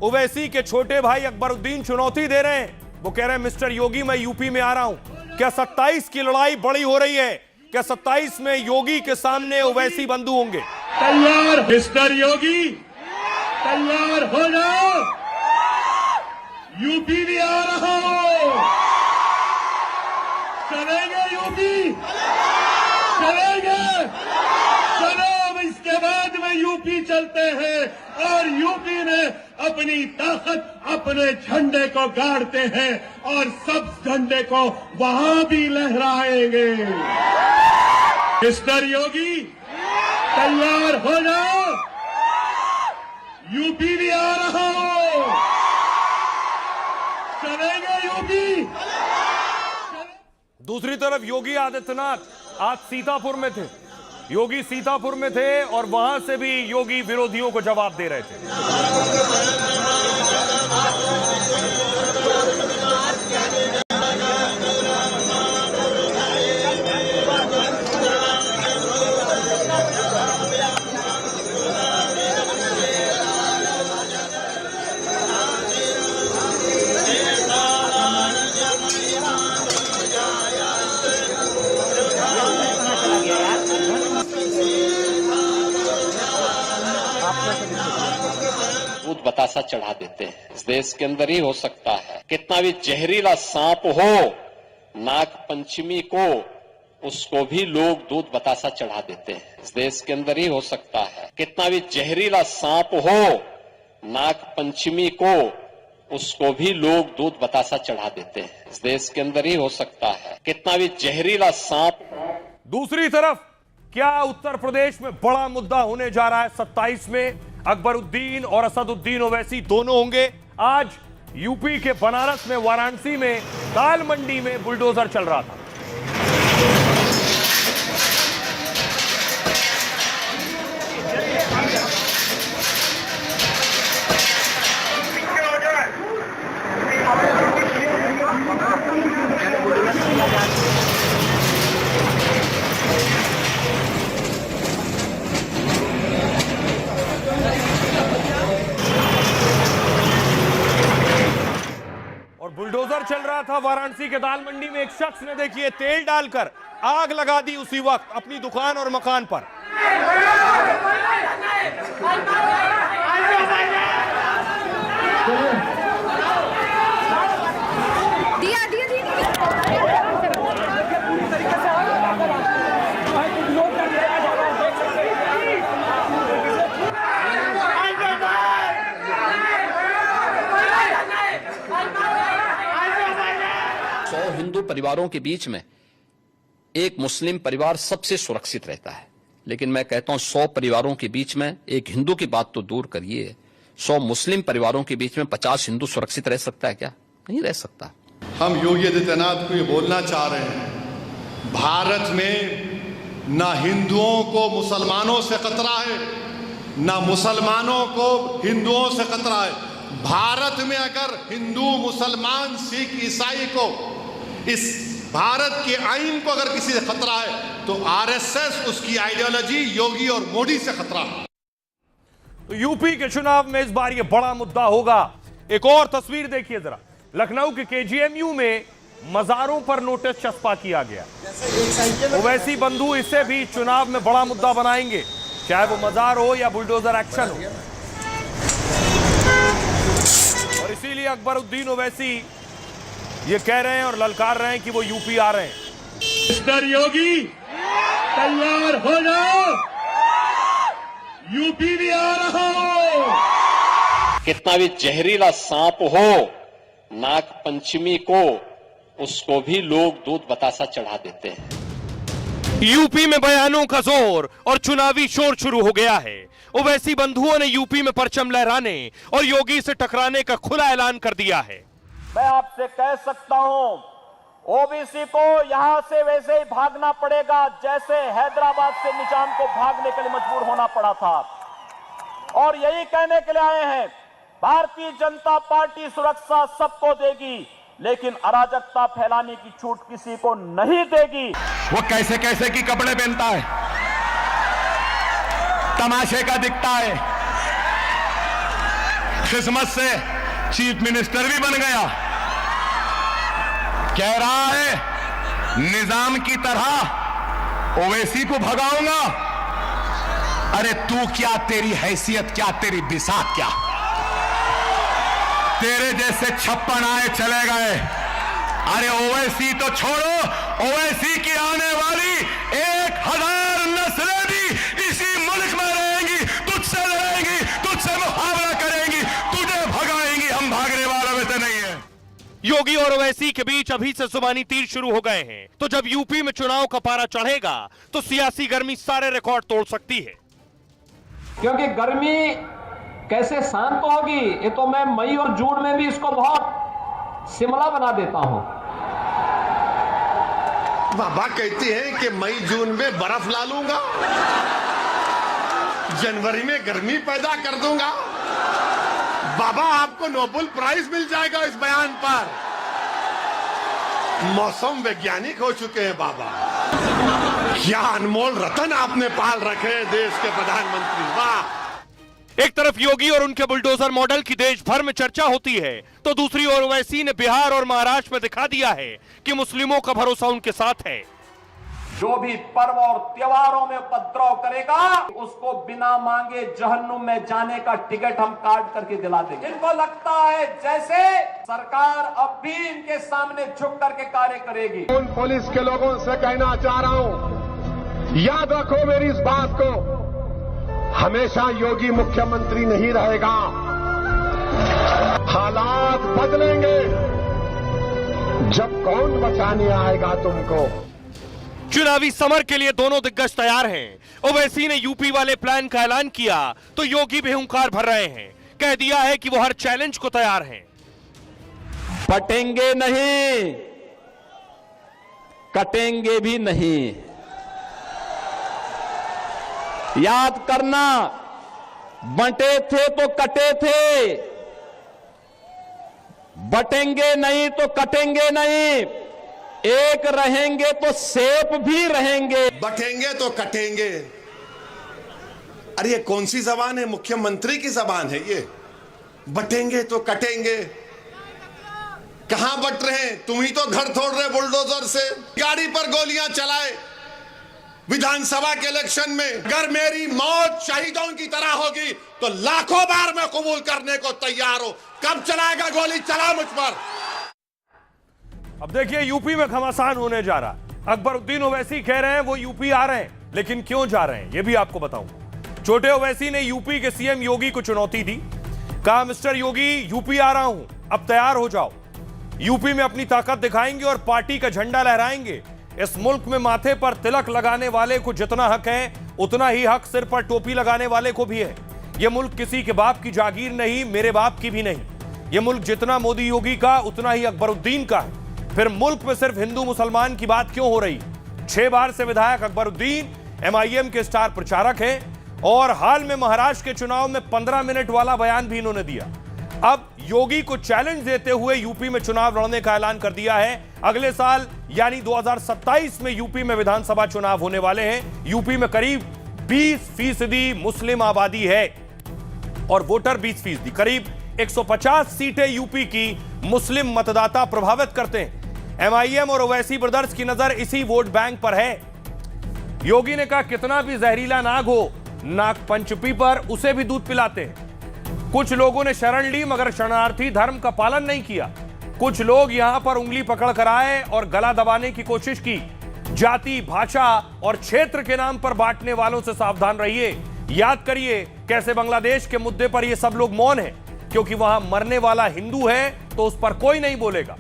ओवैसी के छोटे भाई अकबरुद्दीन चुनौती दे रहे हैं। वो कह रहे हैं मिस्टर योगी मैं यूपी में आ रहा हूं। क्या 27 की लड़ाई बड़ी हो रही है? क्या 27 में योगी के सामने ओवैसी बंधु होंगे? तैयार मिस्टर योगी, तैयार हो जाओ, यूपी भी आ रहा हूं। चलेंगे यूपी, चलेंगे, चलो अब इसके बाद में यूपी चलते हैं और यूपी में अपनी ताकत अपने झंडे को गाड़ते हैं और सब झंडे को वहां भी लहराएंगे। मिस्टर योगी तैयार हो जाओ, यूपी भी आ रहा हूं, चलेंगे यूपी। दूसरी तरफ योगी आदित्यनाथ आज सीतापुर में थे। योगी सीतापुर में थे और वहां से भी योगी विरोधियों को जवाब दे रहे थे। दूध बतासा चढ़ा देते हैं। इस देश के अंदर ही हो सकता है। कितना भी जहरीला सांप हो, नाग पंचमी को उसको भी लोग दूध बतासा चढ़ा देते हैं। इस देश के अंदर ही हो सकता है। कितना भी जहरीला सांप हो, नाग पंचमी को उसको भी लोग दूध बतासा चढ़ा देते हैं। इस देश के अंदर ही हो सकता है। कितना भी जहरीला सांप। दूसरी तरफ क्या उत्तर प्रदेश में बड़ा मुद्दा होने जा रहा है? 27 में अकबरुद्दीन और असदुद्दीन ओवैसी दोनों होंगे। आज यूपी के बनारस में, वाराणसी में, दाल मंडी में बुलडोजर चल रहा था। बुलडोजर चल रहा था वाराणसी के दाल मंडी में। एक शख्स ने देखिए तेल डालकर आग लगा दी उसी वक्त अपनी दुकान और मकान पर। हिंदू परिवारों के बीच में एक मुस्लिम परिवार सबसे सुरक्षित रहता है, लेकिन मैं कहता हूं 100 परिवारों के बीच में एक हिंदू की बात तो दूर करिए, 100 मुस्लिम परिवारों के बीच में 50 हिंदू सुरक्षित रह सकता है क्या? नहीं रह सकता। हम योगी आदित्यनाथ को ये बोलना चाह रहे हैं, भारत में ना हिंदुओं को मुसलमानों से खतरा है, ना मुसलमानों को हिंदुओं से खतरा है। भारत में अगर हिंदू, मुसलमान, सिख, ईसाई को, इस भारत के आईन को अगर किसी से खतरा है तो आरएसएस, उसकी आइडियोलॉजी, योगी और मोदी से खतरा है। तो यूपी के चुनाव में इस बार यह बड़ा मुद्दा होगा। एक और तस्वीर देखिए जरा। लखनऊ के केजीएमयू में मजारों पर नोटिस चस्पा किया गया। ओवैसी बंधु इसे भी चुनाव में बड़ा मुद्दा बनाएंगे, चाहे वो मजार हो या बुलडोजर एक्शन हो। और इसीलिए अकबरुद्दीन ओवैसी ये कह रहे हैं और ललकार रहे हैं कि वो यूपी आ रहे हैं। मिस्टर योगी तैयार हो जाओ, यूपी भी आ रहा हूं। कितना भी जहरीला सांप हो, नाग पंचमी को उसको भी लोग दूध बतासा चढ़ा देते हैं। यूपी में बयानों का जोर और चुनावी शोर शुरू हो गया है। ओवैसी बंधुओं ने यूपी में परचम लहराने और योगी से टकराने का खुला ऐलान कर दिया है। मैं आपसे कह सकता हूं, ओबीसी को यहां से वैसे ही भागना पड़ेगा जैसे हैदराबाद से निजाम को भागने के लिए मजबूर होना पड़ा था। और यही कहने के लिए आए हैं, भारतीय जनता पार्टी सुरक्षा सबको देगी, लेकिन अराजकता फैलाने की छूट किसी को नहीं देगी। वो कैसे कैसे की कपड़े पहनता है, तमाशे का दिखता है, बदकिस्मत से चीफ मिनिस्टर भी बन गया। कह रहा है निजाम की तरह ओवैसी को भगाऊंगा। अरे तू क्या, तेरी हैसियत क्या, तेरी बिसात क्या? तेरे जैसे 56 आए चले गए। अरे ओवैसी तो छोड़ो, ओवैसी की आने वाली 1000 नस्लें भी इसी मुल्क में रहेंगी, तुझसे लड़ेंगी, तुझसे मुकाबला करेंगी, तुझे भगाएंगी। हम भागने वालों में से नहीं है। योगी और ओवैसी के बीच अभी से जुबानी तीर शुरू हो गए हैं, तो जब यूपी में चुनाव का पारा चढ़ेगा तो सियासी गर्मी सारे रिकॉर्ड तोड़ सकती है। क्योंकि गर्मी कैसे शांत होगी, ये तो मैं मई और जून में भी इसको बहुत शिमला बना देता हूं। बाबा कहती हैं कि मई जून में बर्फ ला लूंगा, जनवरी में गर्मी पैदा कर दूंगा। बाबा आपको नोबेल प्राइज मिल जाएगा इस बयान पर। मौसम वैज्ञानिक हो चुके हैं बाबा। क्या अनमोल रतन आपने पाल रखे हैं देश के प्रधानमंत्री, वाह। एक तरफ योगी और उनके बुलडोजर मॉडल की देश भर में चर्चा होती है, तो दूसरी ओर ओवैसी ने बिहार और महाराष्ट्र में दिखा दिया है कि मुस्लिमों का भरोसा उनके साथ है। जो भी पर्व और त्योहारों में उपद्रव करेगा उसको बिना मांगे जहन्नुम में जाने का टिकट हम काट करके दिला देंगे। इनको लगता है जैसे सरकार अब भी इनके सामने झुक करके कार्य करेगी। उन पुलिस के लोगों से कहना चाह रहा हूं, याद रखो मेरी इस बात को, हमेशा योगी मुख्यमंत्री नहीं रहेगा। हालात बदलेंगे। जब कौन बचाने आएगा तुमको? चुनावी समर के लिए दोनों दिग्गज तैयार हैं। ओवैसी ने यूपी वाले प्लान का ऐलान किया तो योगी भी हुंकार भर रहे हैं। कह दिया है कि वो हर चैलेंज को तैयार हैं। पटेंगे नहीं, कटेंगे भी नहीं। याद करना, बंटे थे तो कटे थे, बटेंगे नहीं तो कटेंगे नहीं, एक रहेंगे तो सेफ भी रहेंगे। बटेंगे तो कटेंगे। अरे ये कौन सी जबान है? मुख्यमंत्री की जबान है ये। बटेंगे तो कटेंगे। कहां बट रहे हैं? तुम ही तो घर तोड़ रहे बुलडोजर से, गाड़ी पर गोलियां चलाए विधानसभा के इलेक्शन में। अगर मेरी मौत शहीदों की तरह होगी तो लाखों बार मैं कबूल करने को तैयार हूं। कब चलाएगा गोली? चला मुझ पर। अब देखिए यूपी में घमासान होने जा रहा है। अकबरुद्दीन ओवैसी कह रहे हैं वो यूपी आ रहे हैं, लेकिन क्यों जा रहे हैं ये भी आपको बताऊं। छोटे ओवैसी ने यूपी के सीएम योगी को चुनौती दी, कहा मिस्टर योगी यूपी आ रहा हूं, अब तैयार हो जाओ। यूपी में अपनी ताकत दिखाएंगे और पार्टी का झंडा लहराएंगे। इस मुल्क में माथे पर तिलक लगाने वाले को जितना हक है उतना ही हक सिर पर टोपी लगाने वाले को भी है। यह मुल्क किसी के बाप की जागीर नहीं, मेरे बाप की भी नहीं। यह मुल्क जितना मोदी योगी का उतना ही अकबरुद्दीन का है। फिर मुल्क में सिर्फ हिंदू मुसलमान की बात क्यों हो रही? 6 बार से विधायक अकबरुद्दीन एमआईएम के स्टार प्रचारक हैं और हाल में महाराष्ट्र के चुनाव में 15 मिनट वाला बयान भी इन्होंने दिया। अब योगी को चैलेंज देते हुए यूपी में चुनाव लड़ने का ऐलान कर दिया है। अगले साल यानी 2027 में यूपी में विधानसभा चुनाव होने वाले हैं। यूपी में करीब 20% मुस्लिम आबादी है और वोटर 20%। करीब 150 सीटें यूपी की मुस्लिम मतदाता प्रभावित करते हैं। एमआईएम और ओवैसी ब्रदर्स की नजर इसी वोट बैंक पर है। योगी ने कहा कितना भी जहरीला नाग हो, नाग पंचमी पर उसे भी दूध पिलाते हैं। कुछ लोगों ने शरण ली मगर शरणार्थी धर्म का पालन नहीं किया। कुछ लोग यहां पर उंगली पकड़ कर आए और गला दबाने की कोशिश की। जाति, भाषा और क्षेत्र के नाम पर बांटने वालों से सावधान रहिए। याद करिए कैसे बांग्लादेश के मुद्दे पर ये सब लोग मौन हैं, क्योंकि वहां मरने वाला हिंदू है तो उस पर कोई नहीं बोलेगा।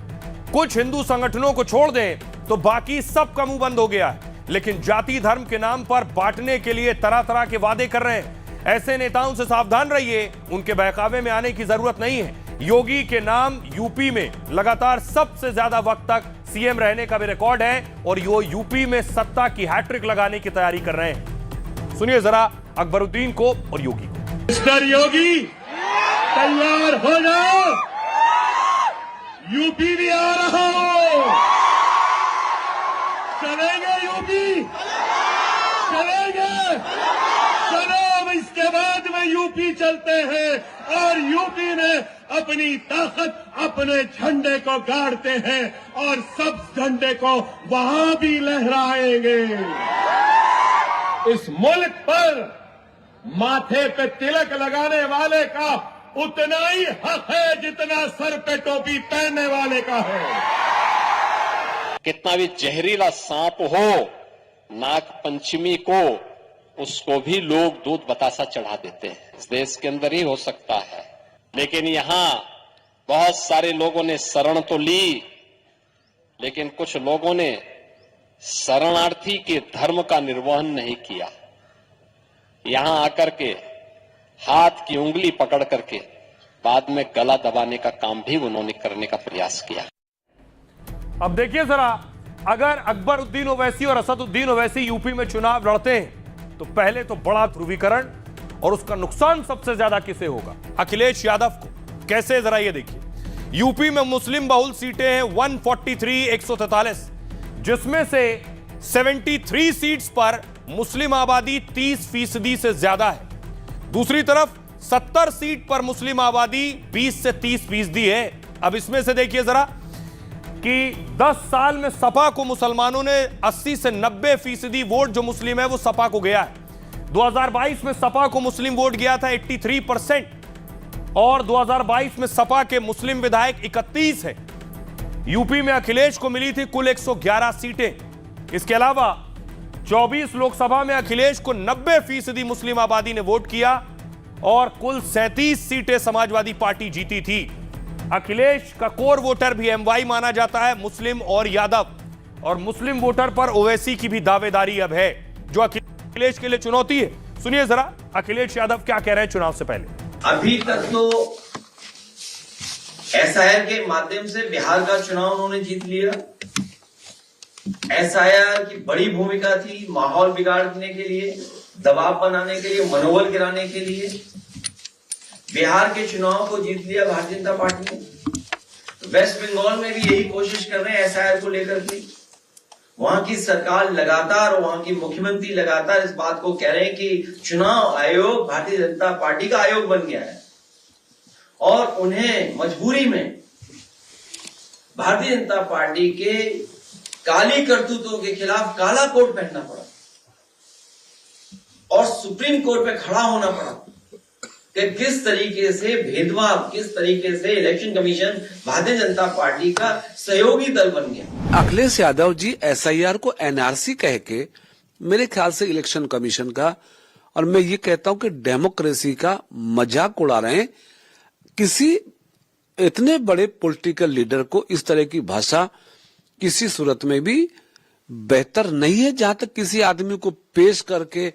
कुछ हिंदू संगठनों को छोड़ दें तो बाकी सब का मुंह बंद हो गया है, लेकिन जाति धर्म के नाम पर बांटने के लिए तरह तरह के वादे कर रहे हैं। ऐसे नेताओं से सावधान रहिए, उनके बहकावे में आने की जरूरत नहीं है। योगी के नाम यूपी में लगातार सबसे ज्यादा वक्त तक सीएम रहने का भी रिकॉर्ड है और यो यूपी में सत्ता की हैट्रिक लगाने की तैयारी कर रहे हैं। सुनिए जरा अकबरुद्दीन को और योगी को। मिस्टर योगी तैयार हो जाओ, यूपी भी आ रहा हूं। चलेंगे यूपी, चलेंगे। चलो अब इसके बाद में यूपी चलते हैं और यूपी में अपनी ताकत अपने झंडे को गाड़ते हैं और सब झंडे को वहां भी लहराएंगे। इस मुल्क पर माथे पे तिलक लगाने वाले का उतना ही हक है जितना सर पे टोपी पहनने वाले का है। कितना भी जहरीला सांप हो, नाग पंचमी को उसको भी लोग दूध बतासा चढ़ा देते हैं। इस देश के अंदर ही हो सकता है, लेकिन यहां बहुत सारे लोगों ने शरण तो ली, लेकिन कुछ लोगों ने शरणार्थी के धर्म का निर्वहन नहीं किया। यहां आकर के हाथ की उंगली पकड़ करके बाद में गला दबाने का काम भी उन्होंने करने का प्रयास किया। अब देखिए जरा, अगर अकबरुद्दीन ओवैसी और असदुद्दीन ओवैसी यूपी में चुनाव लड़ते हैं तो पहले तो बड़ा ध्रुवीकरण, और उसका नुकसान सबसे ज्यादा किसे होगा? अखिलेश यादव को। कैसे, जरा ये देखिए। यूपी में मुस्लिम बहुल सीटें हैं 143 143, जिसमें से 73 सीट्स पर मुस्लिम आबादी 30% से ज्यादा है। दूसरी तरफ 70 सीट पर मुस्लिम आबादी 20 से 30% है। अब इसमें से देखिए जरा कि 10 साल में सपा को मुसलमानों ने 80 से 90% वोट जो मुस्लिम है वो सपा को गया है। 2022 में सपा को मुस्लिम वोट गया था 83%, और 2022 में सपा के मुस्लिम विधायक 31 है। यूपी में अखिलेश को मिली थी कुल 111 सीटें। इसके अलावा 24 लोकसभा में अखिलेश को 90% मुस्लिम आबादी ने वोट किया, और कुल 37 सीटें समाजवादी पार्टी जीती थी। अखिलेश का कोर वोटर भी एमवाई माना जाता है, मुस्लिम और यादव, और मुस्लिम वोटर पर ओवैसी की भी दावेदारी अब है, जो अखिलेश के लिए चुनौती है। सुनिए जरा अखिलेश यादव क्या कह रहे हैं चुनाव से पहले। अभी तक तो एसआईआर के माध्यम से बिहार का चुनाव उन्होंने जीत लिया। एसआईआर की बड़ी भूमिका थी माहौल बिगाड़ने के लिए, दबाव बनाने के लिए, मनोबल गिराने के लिए। बिहार के चुनाव को जीत लिया भारतीय जनता पार्टी ने। वेस्ट बंगाल में भी यही कोशिश कर रहे हैं एसआईआर को लेकर के। वहां की सरकार लगातार, वहां की मुख्यमंत्री लगातार इस बात को कह रहे हैं कि चुनाव आयोग भारतीय जनता पार्टी का आयोग बन गया है, और उन्हें मजबूरी में भारतीय जनता पार्टी के काली करतूतों के खिलाफ काला कोट पहनना पड़ा और सुप्रीम कोर्ट पे खड़ा होना पड़ा कि किस तरीके से भेदभाव, किस तरीके से election commission Bharatiya Janata party का सहयोगी दल बन गया। अखिलेश यादव जी एसआईआर को एनआरसी कह के मेरे ख्याल से इलेक्शन कमीशन का, और मैं ये कहता हूं कि डेमोक्रेसी का मजाक उड़ा रहे हैं। किसी इतने बड़े पॉलिटिकल लीडर को इस तरह की भाषा किसी सूरत में भी बेहतर नहीं है। जहां तक किसी आदमी को पेश करके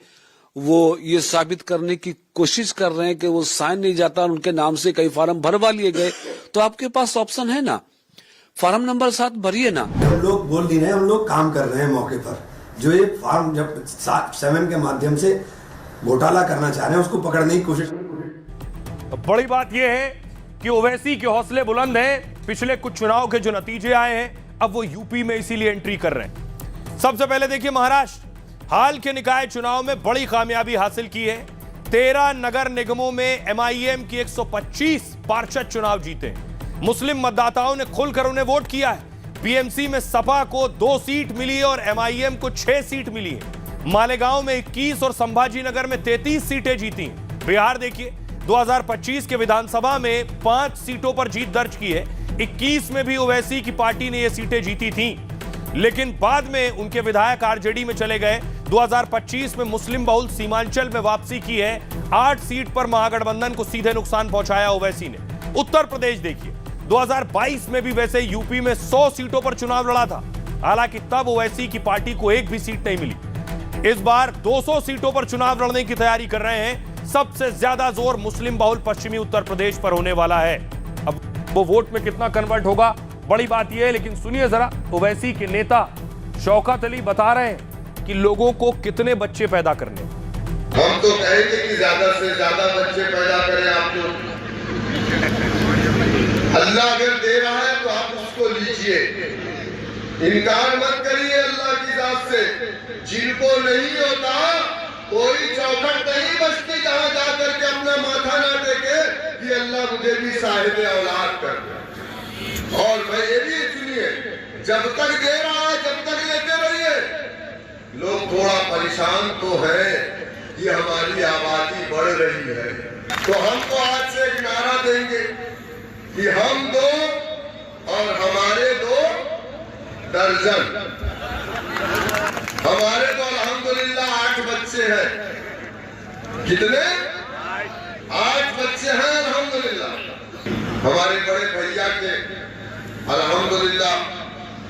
वो ये साबित करने की कोशिश कर रहे हैं कि वो साइन नहीं जाता और उनके नाम से कई फॉर्म भरवा लिए गए, तो आपके पास ऑप्शन है ना, फॉर्म नंबर 7 भरिए ना। हम लोग बोल नहीं रहे, हम लोग काम कर रहे हैं मौके पर। जो ये फॉर्म जब 7 के माध्यम से घोटाला करना चाह रहे हैं उसको पकड़ने की कोशिश। बड़ी बात यह है कि ओवैसी के हौसले बुलंद हैं। पिछले कुछ चुनाव के जो नतीजे आए हैं, अब वो यूपी में इसीलिए एंट्री कर रहे हैं। सबसे पहले देखिए महाराष्ट्र, हाल के निकाय चुनाव में बड़ी कामयाबी हासिल की है। 13 नगर निगमों में एमआईएम की 125 पार्षद चुनाव जीते। मुस्लिम मतदाताओं ने खुलकर उन्हें वोट किया है। बीएमसी में सपा को 2 सीट मिली और एमआईएम को 6 सीट मिली है। मालेगांव में 21 और संभाजी नगर में 33 सीटें जीती। बिहार देखिए, 2025 के विधानसभा में 5 सीटों पर जीत दर्ज की है। 21 में भी ओवैसी की पार्टी ने ये सीटें जीती थी, लेकिन बाद में उनके विधायक आरजेडी में चले गए। 2025 में मुस्लिम बहुल सीमांचल में वापसी की है। 8 सीट पर महागठबंधन को सीधे नुकसान पहुंचाया ओवैसी ने। उत्तर प्रदेश देखिए, 2022 में भी वैसे यूपी में 100 सीटों पर चुनाव लड़ा था, हालांकि तब ओवैसी की पार्टी को एक भी सीट नहीं मिली। इस बार 200 सीटों पर चुनाव लड़ने की तैयारी कर रहे हैं। सबसे ज्यादा जोर मुस्लिम बहुल पश्चिमी उत्तर प्रदेश पर होने वाला है। अब वो वोट में कितना कन्वर्ट होगा, बड़ी बात यह है। लेकिन सुनिए जरा, ओवैसी के नेता शौकत अली बता रहे हैं कि लोगों को कितने बच्चे पैदा करने। हम तो कहेंगे कि ज्यादा से ज्यादा बच्चे पैदा करें आप लोग। अल्लाह अगर दे रहा है तो आप उसको लीजिए, इनकार मत करिए अल्लाह की जात से। जिनको नहीं होता कोई चौखट नहीं बचती जहां जाकर के अपना माथा ना टेके कि मुझे भी साहिब औलाद कर दे। और मैं ये भी सुनिए, जब तक दे रहा है जब तक लेते रहिए। लोग थोड़ा परेशान तो है कि हमारी आबादी बढ़ रही है, तो हम तो आज से एक नारा देंगे कि हम 2 और हमारे 2 दर्जन। हमारे तो अल्हम्दुलिल्लाह 8 बच्चे हैं। कितने? 8 बच्चे हैं अल्हम्दुलिल्लाह। हमारे बड़े भैया के अल्हम्दुलिल्लाह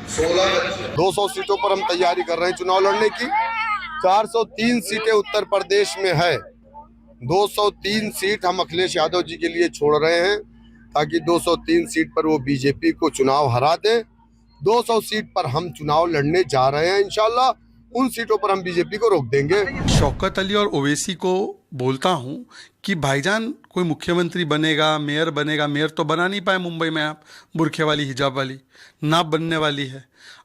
16 बच्चे। 200 सीटों पर हम तैयारी कर रहे हैं चुनाव लड़ने की। 403 सीटें उत्तर प्रदेश में है। 203 सीट हम अखिलेश यादव जी के लिए छोड़ रहे हैं ताकि 203 सीट पर वो बीजेपी को चुनाव हरा दें। 200 सीट पर हम चुनाव लड़ने जा रहे हैं। इंशाल्लाह उन सीटों पर हम बीजेपी को रोक देंगे। शौकत अली और ओवैसी को बोलता हूं कि भाईजान कोई मुख्यमंत्री बनेगा, मेयर बनेगा। मेयर तो बना नहीं पाए मुंबई में आप, बुरखे वाली हिजाब वाली ना बनने वाली है।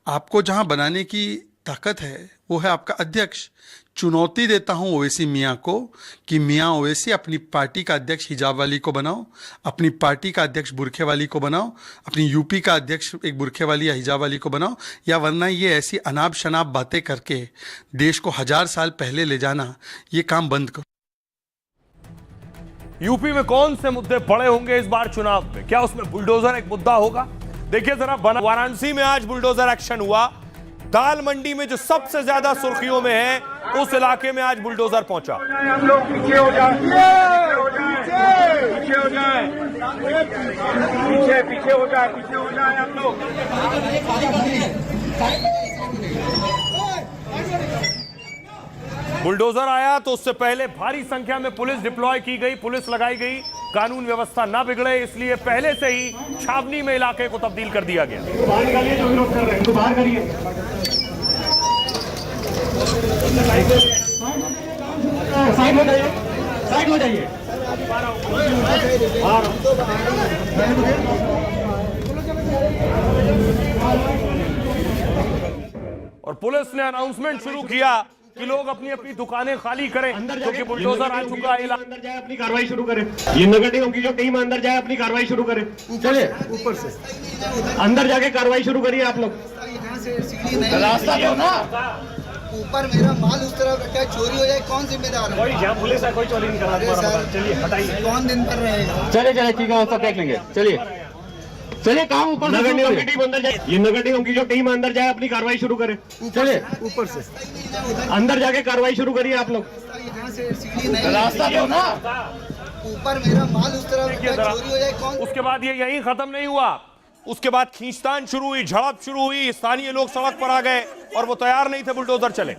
आपको जहां बनाने की ताकत है वो है आपका अध्यक्ष। चुनौती देता हूं ओवैसी मियाँ को कि मियाँ ओवैसी अपनी पार्टी का अध्यक्ष हिजाब वाली को बनाओ, अपनी पार्टी का अध्यक्ष बुरखे वाली को बनाओ, अपनी यूपी का अध्यक्ष एक बुरखे वाली या हिजाब वाली को बनाओ, या वरना ये ऐसी अनाप शनाप बातें करके देश को 1000 साल पहले ले जाना, ये काम बंद करो। यूपी में कौन से मुद्दे बड़े होंगे इस बार चुनाव में? क्या उसमें बुलडोजर एक मुद्दा होगा? देखिए जरा, वाराणसी में आज बुलडोजर एक्शन हुआ। दाल मंडी में जो सबसे ज्यादा सुर्खियों में है, उस इलाके में आज बुलडोजर पहुंचा। हम लोग पीछे हो जाए, पीछे हो जाए, पीछे हो जाए हम लोग। बुलडोजर आया तो उससे पहले भारी संख्या में पुलिस डिप्लॉय की गई, पुलिस लगाई गई। कानून व्यवस्था ना बिगड़े इसलिए पहले से ही छावनी में इलाके को तब्दील कर दिया गया। बाहर निकालिए जो विरोध कर रहे हैं, तो बाहर करिए। साइड हो जाइए, साइड हो जाइए। और पुलिस ने अनाउंसमेंट शुरू किया कि लोग अपनी अपनी दुकानें खाली करें क्योंकि बुलडोजर आ चुका है। अंदर जाए, अपनी कार्रवाई शुरू करें। ये नगर निगम की जो टीम अंदर जाए, अपनी कार्रवाई शुरू करें। चलिए ऊपर से अंदर जाके कार्रवाई शुरू करिए आप लोग। रास्ता दो ना। ऊपर मेरा माल उस तरफ रखा है, चोरी हो जाए कौन जिम्मेदार है? कोई यहाँ पुलिस है, कोई चोरी नहीं कर रहा। चलिए हटाइए। कौन दिन पर रहेगा? चलिए ठीक है, सब देख लेंगे। चलिए कहाँ ऊपर नगर निगम की टीम अंदर जाए। ये नगर निगम की जो टीम अंदर जाए, अपनी कार्रवाई शुरू करे। चलिए ऊपर से अंदर जाके कार्रवाई शुरू करिए आप लोग। रास्ता दो ना। ऊपर मेरा माल उस तरफ रखा है, चोरी हो जाए कौन? उसके बाद ये यहीं खत्म नहीं हुआ। उसके बाद खींचतान शुरू हुई, झड़प शुरू हुई। स्थानीय लोग सड़क पर आ गए और वो तैयार नहीं थे बुलडोजर चले।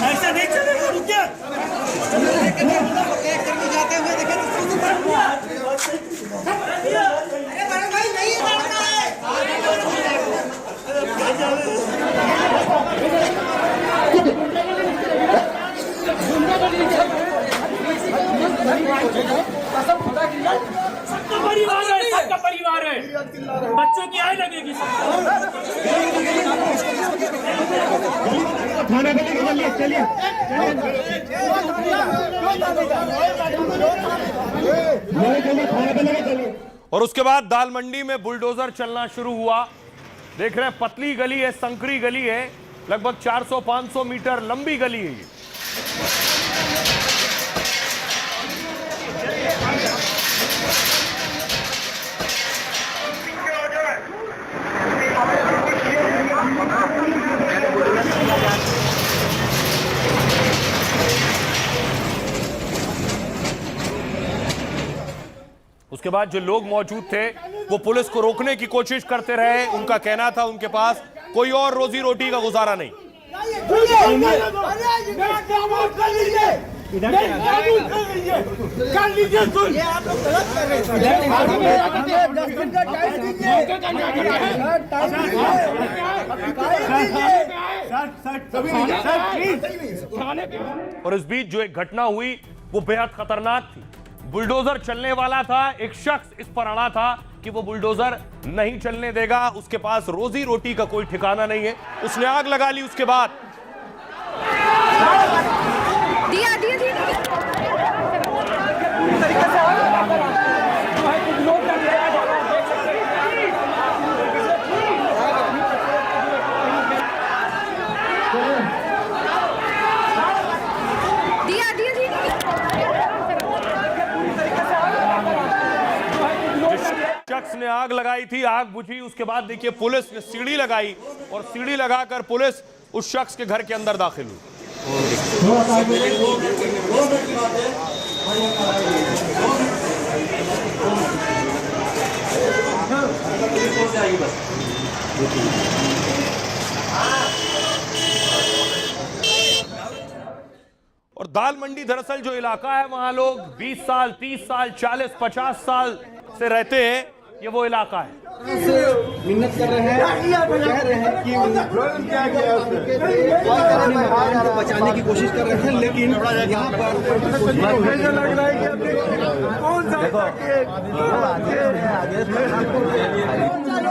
ऐसा नहीं चलेगा, रुकिए। सबका परिवार है, सबका परिवार है। बच्चों की आय लगेगी। थाना पे लेके चलिए। और उसके बाद दाल मंडी में बुलडोजर चलना शुरू हुआ। देख रहे हैं, पतली गली है, संकरी गली है, लगभग 400-500 मीटर लंबी गली है ये। उसके बाद जो लोग मौजूद थे वो पुलिस को रोकने की कोशिश करते रहे। उनका कहना था उनके पास कोई और रोजी रोटी का गुजारा नहीं। और इस बीच जो एक घटना हुई वो बेहद खतरनाक थी। बुलडोजर चलने वाला था, एक शख्स इस पर अड़ा था कि वो बुलडोजर नहीं चलने देगा, उसके पास रोजी रोटी का कोई ठिकाना नहीं है। उसने आग लगा ली। उसके बाद दिया आग लगाई थी, आग बुझी, उसके बाद देखिए पुलिस ने सीढ़ी लगाई और सीढ़ी लगाकर पुलिस उस शख्स के घर के अंदर दाखिल हुई। और दाल मंडी दरअसल जो इलाका है वहां लोग 20 साल 30 साल 40 50 साल से रहते हैं, ये वो इलाका है। मिन्नत कर रहे हैं, कह रहे हैं कि बचाने की कोशिश कर रहे हैं, लेकिन यहाँ पर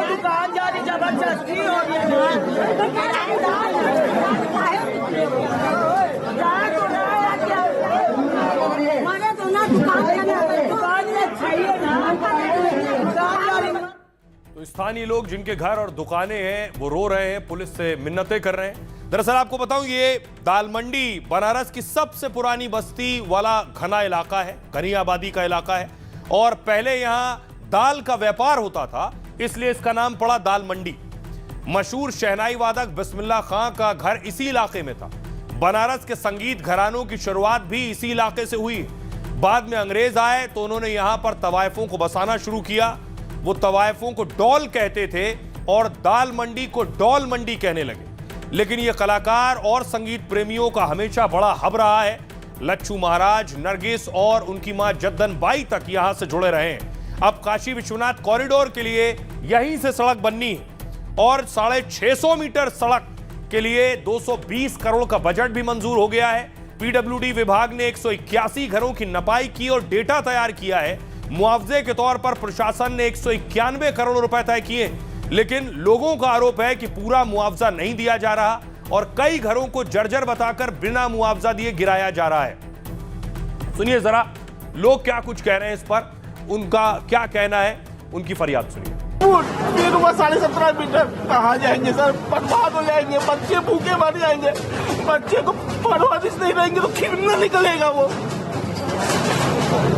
दुकान जारी जबरदस्ती तो स्थानीय लोग जिनके घर और दुकानें हैं वो रो रहे हैं, पुलिस से मिन्नतें कर रहे हैं। दरअसल आपको बताऊं ये दाल मंडी बनारस की सबसे पुरानी बस्ती वाला घना इलाका है, घनी आबादी का इलाका है और पहले यहां दाल का व्यापार होता था, इसलिए इसका नाम पड़ा दाल मंडी। मशहूर शहनाई वादक बिस्मिल्लाह खां का घर इसी इलाके में था। बनारस के संगीत घरानों की शुरुआत भी इसी इलाके से हुई। बाद में अंग्रेज आए तो उन्होंने यहां पर तवायफों को बसाना शुरू किया। वो तवायफों को डॉल कहते थे और दाल मंडी को डॉल मंडी कहने लगे। लेकिन ये कलाकार और संगीत प्रेमियों का हमेशा बड़ा हब रहा है। लच्छू महाराज, नरगिस और उनकी मां जद्दन बाई तक यहां से जुड़े रहे हैं। अब काशी विश्वनाथ कॉरिडोर के लिए यहीं से सड़क बननी है और 650 मीटर सड़क के लिए 220 करोड़ का बजट भी मंजूर हो गया है। पीडब्ल्यूडी विभाग ने 181 घरों की नपाई की और डेटा तैयार किया है। मुआवजे के तौर पर प्रशासन ने 191 करोड़ रुपए तय किए, लेकिन लोगों का आरोप है कि पूरा मुआवजा नहीं दिया जा रहा और कई घरों को जर्जर बताकर बिना मुआवजा दिए गिराया जा रहा है। सुनिए जरा लोग क्या कुछ कह रहे हैं इस पर, उनका क्या कहना है, उनकी फरियाद सुनिए। 17.5 मीटर कहाँ जाएंगे सर, बर्बाद हो जाएंगे, बच्चे भूखे मर जाएंगे, बच्चे को परवरिश नहीं रहेंगे तो कितना निकलेगा वो।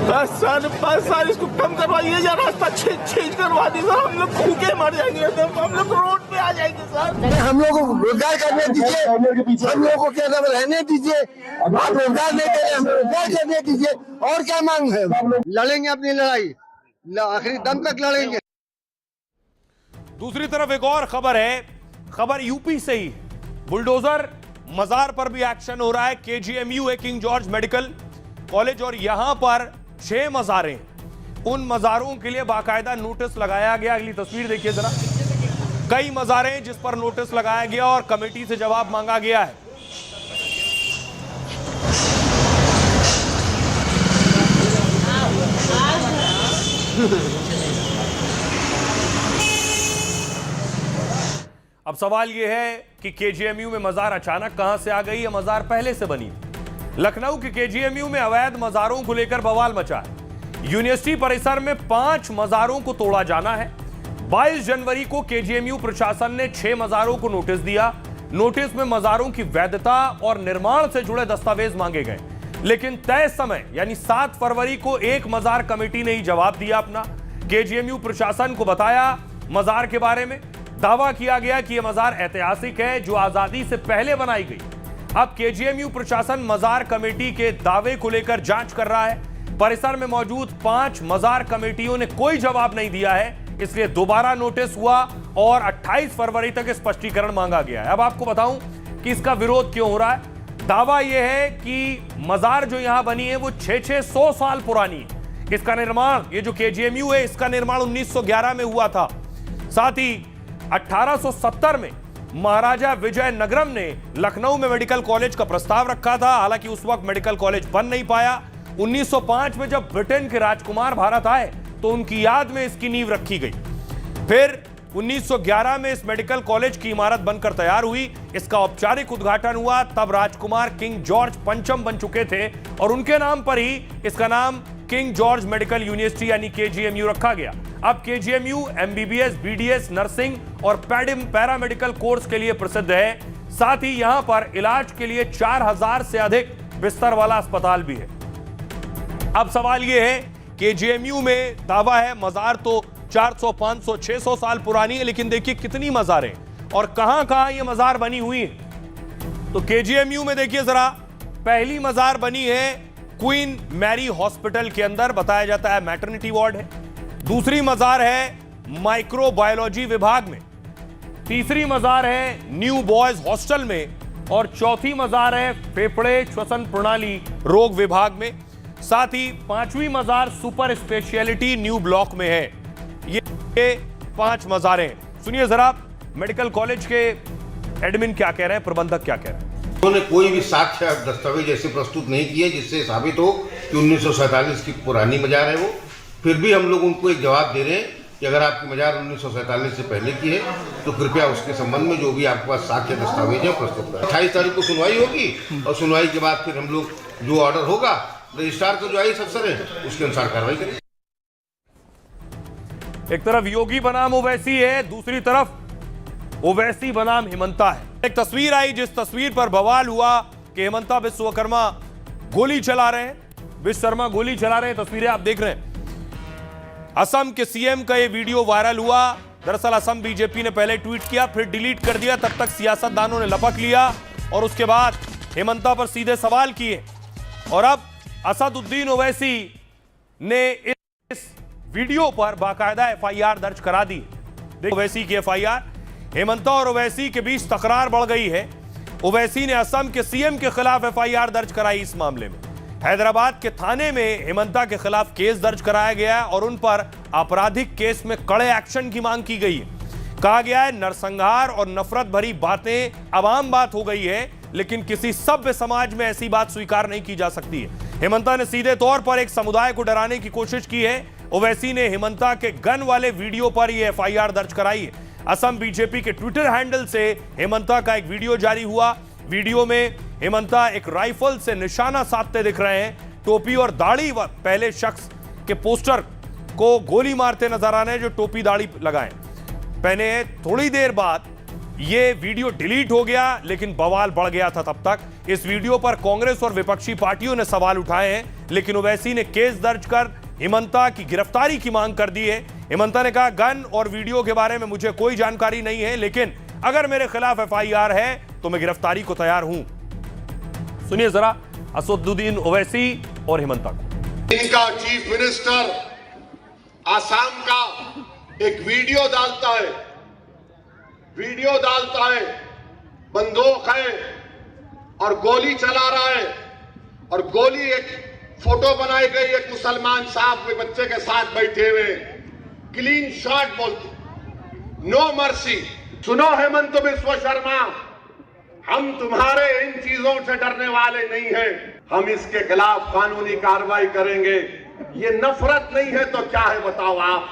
10 साल इसको कम करवाइए या रास्ता चेंज करवा दी सर, हम लोग भूखे मर जाएंगे, हम लोग रोड पे आ जाएंगे सर। हम लोग को रोजगार करने दीजिए, हम लोग को क्या नाम रहने दीजिए, आप रोजगार नहीं दे रहे, हमें रोजगार करने दीजिए, और क्या मांग है। लड़ेंगे अपनी लड़ाई, आखिरी दम तक लड़ेंगे। दूसरी तरफ एक और खबर है, खबर यूपी से ही। बुलडोजर मजार पर भी एक्शन हो रहा है। केजीएमयू है किंग जॉर्ज मेडिकल कॉलेज और यहां पर 6 मजारें, उन मजारों के लिए बाकायदा नोटिस लगाया गया। अगली तस्वीर देखिए जरा, कई मजारें जिस पर नोटिस लगाया गया और कमेटी से जवाब मांगा गया है। अब सवाल यह है कि केजीएमयू में मजार अचानक कहां से आ गई, या मजार पहले से बनी थी। लखनऊ के केजीएमयू में अवैध मजारों को लेकर बवाल मचा है। यूनिवर्सिटी परिसर में 5 मजारों को तोड़ा जाना है। 22 जनवरी को केजीएमयू प्रशासन ने 6 मजारों को नोटिस दिया। नोटिस में मजारों की वैधता और निर्माण से जुड़े दस्तावेज मांगे गए, लेकिन तय समय यानी 7 फरवरी को एक मजार कमेटी ने ही जवाब दिया अपना। केजीएमयू प्रशासन को बताया मजार के बारे में, दावा किया गया कि यह मजार ऐतिहासिक है जो आजादी से पहले बनाई गई। अब केजीएमयू प्रशासन मजार कमेटी के दावे को लेकर जांच कर रहा है। परिसर में मौजूद 5 मजार कमेटियों ने कोई जवाब नहीं दिया है, इसलिए दोबारा नोटिस हुआ और 28 फरवरी तक स्पष्टीकरण मांगा गया है। अब आपको बताऊं कि इसका विरोध क्यों हो रहा है। दावा यह है कि मजार जो यहां बनी है वो 600 साल पुरानी है। इसका निर्माण, ये जो केजीएमयू है, इसका निर्माण 1911 में हुआ था। साथ ही 1870 में महाराजा विजय नगरम ने लखनऊ में मेडिकल कॉलेज का प्रस्ताव रखा था, हालांकि उस वक्त मेडिकल कॉलेज बन नहीं पाया। 1905 में जब ब्रिटेन के राजकुमार भारत आए तो उनकी याद में इसकी नींव रखी गई। फिर 1911 में इस मेडिकल कॉलेज की इमारत बनकर तैयार हुई। इसका औपचारिक उद्घाटन हुआ, तब राजकुमार किंग जॉर्ज पंचम बन चुके थे और उनके नाम पर ही इसका नाम किंग जॉर्ज मेडिकल यूनिवर्सिटी यानी केजीएमयू रखा गया। अब केजीएमयू एमबीबीएस, बीडीएस, नर्सिंग और पैरामेडिकल कोर्स के लिए प्रसिद्ध है। साथ ही यहां पर इलाज के लिए 4000 से अधिक बिस्तर वाला अस्पताल भी है। अब सवाल यह है, केजीएमयू में दावा है मजार तो 400, 500, 600 साल पुरानी है, लेकिन देखिए कितनी मज़ारें और कहां-कहां ये मज़ार बनी हुई है। तो केजीएमयू में देखिए जरा, पहली मज़ार बनी है क्वीन मैरी हॉस्पिटल के अंदर, बताया जाता है मैटरनिटी वार्ड है। दूसरी मज़ार है माइक्रोबायोलॉजी विभाग में, तीसरी मज़ार है न्यू बॉयज हॉस्टल में और चौथी मज़ार है फेफड़े श्वसन प्रणाली रोग विभाग में। साथ ही पांचवी मज़ार सुपर स्पेशलिटी न्यू ब्लॉक में है। ये 5 मज़ारें हैं। सुनिए जरा मेडिकल कॉलेज के एडमिन क्या कह रहे हैं, प्रबंधक क्या कह रहे हैं। उन्होंने कोई भी साक्ष्य दस्तावेज ऐसे प्रस्तुत नहीं किए जिससे साबित हो कि 1947 की पुरानी मजार है वो। फिर भी हम लोग उनको एक जवाब दे रहे हैं कि अगर आपकी मजार 1947 से पहले की है तो कृपया उसके संबंध में जो भी आपके पास साक्ष्य दस्तावेज है प्रस्तुत करें। 28 तारीख को सुनवाई होगी और सुनवाई के बाद फिर हम लोग जो ऑर्डर होगा रजिस्ट्रार का जो आईएएस अफसर है उसके अनुसार कार्रवाई करेंगे। एक तरफ योगी बनाम ओवैसी है, दूसरी तरफ ओवैसी बनाम हेमंता है। एक तस्वीर आई जिस तस्वीर पर बवाल हुआ कि हेमंता विश्वकर्मा गोली चला रहे हैं, विश्वकर्मा गोली चला रहे हैं, तस्वीरें आप देख रहे हैं। असम के सीएम का यह वीडियो वायरल हुआ। दरअसल असम बीजेपी ने पहले ट्वीट किया, फिर डिलीट कर दिया। तब तक सियासतदानों ने लपक लिया और उसके बाद हेमंता पर सीधे सवाल किए और अब असदुद्दीन ओवैसी ने इस वीडियो पर बाकायदा एफआईआर दर्ज करा दी। देखो ओवैसी की एफआईआर। हेमंता और ओवैसी के बीच तकरार बढ़ गई है। ओवैसी ने असम के सीएम के खिलाफ एफआईआर दर्ज कराई। इस मामले में हैदराबाद के थाने में हेमंता के खिलाफ केस दर्ज कराया गया है और उन पर आपराधिक केस में कड़े एक्शन की मांग की गई है। कहा गया है नरसंहार और नफरत भरी बातें अब आम बात हो गई है, लेकिन किसी सभ्य समाज में ऐसी बात स्वीकार नहीं की जा सकती है। हेमंता ने सीधे तौर पर एक समुदाय को डराने की कोशिश की है। ओवैसी ने हेमंता के गन वाले वीडियो पर यह एफआईआर दर्ज कराई है। असम बीजेपी के ट्विटर हैंडल से हेमंता का एक वीडियो जारी हुआ। वीडियो में हेमंता एक राइफल से निशाना साधते दिख रहे हैं। टोपी और दाढ़ी पहले शख्स के पोस्टर को गोली मारते नजर आ रहे हैं जो टोपी दाढ़ी लगाए पहने हैं। थोड़ी देर बाद यह वीडियो डिलीट हो गया, लेकिन बवाल बढ़ गया था। तब तक इस वीडियो पर कांग्रेस और विपक्षी पार्टियों ने सवाल उठाए हैं, लेकिन ओवैसी ने केस दर्ज कर हेमंता की गिरफ्तारी की मांग कर दी है। हेमंता ने कहा गन और वीडियो के बारे में मुझे कोई जानकारी नहीं है, लेकिन अगर मेरे खिलाफ एफआईआर है तो मैं गिरफ्तारी को तैयार हूं। सुनिए जरा असदुद्दीन ओवैसी और हेमंता को। इनका चीफ मिनिस्टर आसाम का एक वीडियो डालता है, बंदूक है और गोली चला रहा है और गोली एक फोटो बनाई गई एक मुसलमान साहब के बच्चे के साथ बैठे हुए, क्लीन शॉट बोलते, नो मर्सी। सुनो हेमंत बिस्वा शर्मा, हम तुम्हारे इन चीजों से डरने वाले नहीं हैं। हम इसके खिलाफ कानूनी कार्रवाई करेंगे। ये नफरत नहीं है तो क्या है बताओ आप?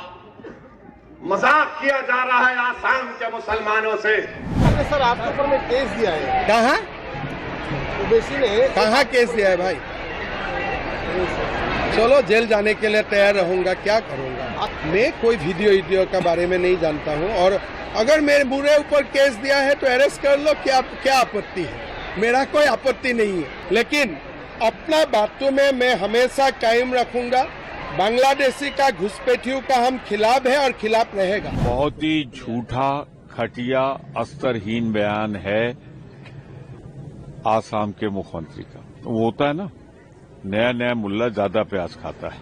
मजाक किया जा रहा है आसाम के मुसलमानों से। सर आपके ऊपर में केस दिया है। कहाँ ओवैसी ने कहाँ केस दिया है भाई? चलो जेल जाने के लिए तैयार रहूंगा, क्या करूंगा। मैं कोई वीडियो के बारे में नहीं जानता हूं और अगर मेरे बुरे ऊपर केस दिया है तो अरेस्ट कर लो, क्या आपत्ति है? मेरा कोई आपत्ति नहीं है, लेकिन अपना बातों में मैं हमेशा कायम रखूंगा। बांग्लादेशी का घुसपैठियों का हम खिलाफ है और खिलाफ रहेगा। बहुत ही झूठा, घटिया, अस्तरहीन बयान है आसाम के मुख्यमंत्री का। वो होता है ना, नया मुल्ला ज्यादा प्याज खाता है,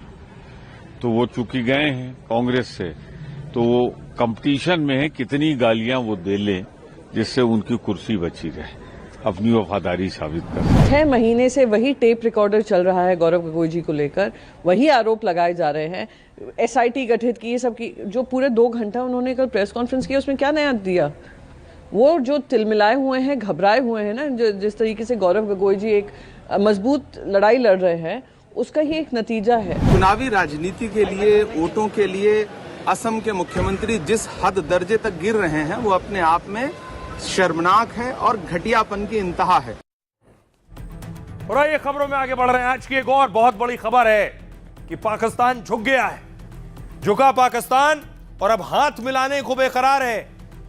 तो वो चूंकि गए हैं कांग्रेस से, तो वो कंपटीशन में है कितनी गालियां वो दे लें जिससे उनकी कुर्सी बची रहे, अपनी वफादारी साबित कर। 6 महीने से वही टेप रिकॉर्डर चल रहा है गौरव गोगोई जी को लेकर, वही आरोप लगाए जा रहे हैं। एसआईटी गठित की, ये सब की, जो पूरे 2 घंटा उन्होंने कल प्रेस कॉन्फ्रेंस की, उसमें क्या नया दिया? वो जो तिलमिलाए हुए हैं, घबराए हुए हैं ना, जिस तरीके से गौरव गोगोई जी एक मजबूत लड़ाई लड़ रहे हैं, उसका ही एक नतीजा है। चुनावी राजनीति के लिए, वोटों के लिए असम के मुख्यमंत्री जिस हद दर्जे तक गिर रहे हैं वो अपने आप में शर्मनाक है और घटियापन की इंतहा है। और ये खबरों में आगे बढ़ रहे हैं। आज की एक और बहुत बड़ी खबर है कि पाकिस्तान झुक गया है। झुका पाकिस्तान और अब हाथ मिलाने को बेकरार है।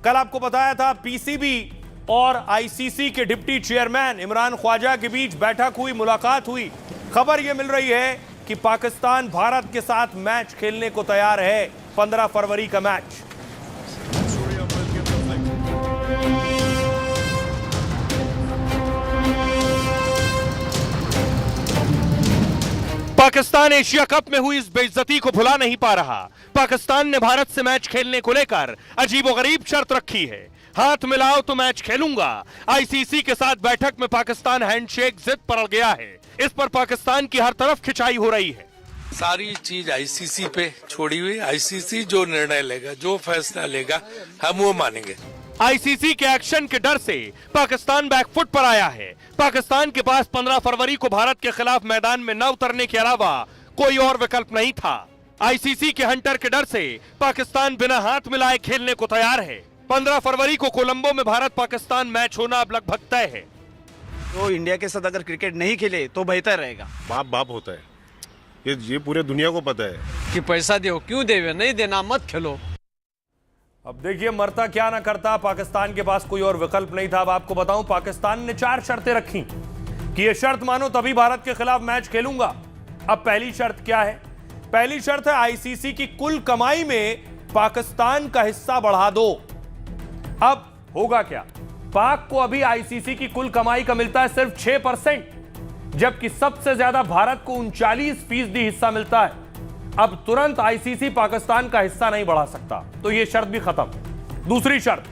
कल आपको बताया था पीसीबी और आईसीसी के डिप्टी चेयरमैन इमरान ख्वाजा के बीच बैठक हुई, मुलाकात हुई। खबर यह मिल रही है कि पाकिस्तान भारत के साथ मैच खेलने को तैयार है। 15 फरवरी का मैच। पाकिस्तान एशिया कप में हुई इस बेइज्जती को भुला नहीं पा रहा। पाकिस्तान ने भारत से मैच खेलने को लेकर अजीबोगरीब शर्त रखी है। हाथ मिलाओ तो मैच खेलूंगा। आईसीसी के साथ बैठक में पाकिस्तान हैंडशेक जिद पर अड़ गया है। इस पर पाकिस्तान की हर तरफ खिंचाई हो रही है। सारी चीज आईसीसी पे छोड़ी हुई। आईसीसी जो निर्णय लेगा, जो फैसला लेगा, हम वो मानेंगे। आईसीसी के एक्शन के डर से पाकिस्तान बैकफुट पर आया है। पाकिस्तान के पास 15 फरवरी को भारत के खिलाफ मैदान में न उतरने के अलावा कोई और विकल्प नहीं था। आईसीसी के हंटर के डर से पाकिस्तान बिना हाथ मिलाए खेलने को तैयार है। 15 फरवरी को कोलंबो में भारत पाकिस्तान मैच होना अब लगभग तय है। तो इंडिया के साथ अगर क्रिकेट नहीं खेले तो बेहतर रहेगा। बाप बाप होता है, ये पूरे दुनिया को पता है कि पैसा दो, क्यों देवे, नहीं देना मत खेलो। अब देखिए, मरता क्या ना करता, पाकिस्तान के पास कोई और विकल्प नहीं था। अब आपको बताऊं, पाकिस्तान ने 4 शर्तें रखी कि ये शर्त मानो तभी भारत के खिलाफ मैच खेलूंगा। अब पहली शर्त क्या है? पहली शर्त है आईसीसी की कुल कमाई में पाकिस्तान का हिस्सा बढ़ा दो। अब होगा क्या? पाक को अभी आईसीसी की कुल कमाई का मिलता है सिर्फ 6%, जबकि सबसे ज्यादा भारत को 39% हिस्सा मिलता है। अब तुरंत आईसीसी पाकिस्तान का हिस्सा नहीं बढ़ा सकता, तो यह शर्त भी खत्म। दूसरी शर्त,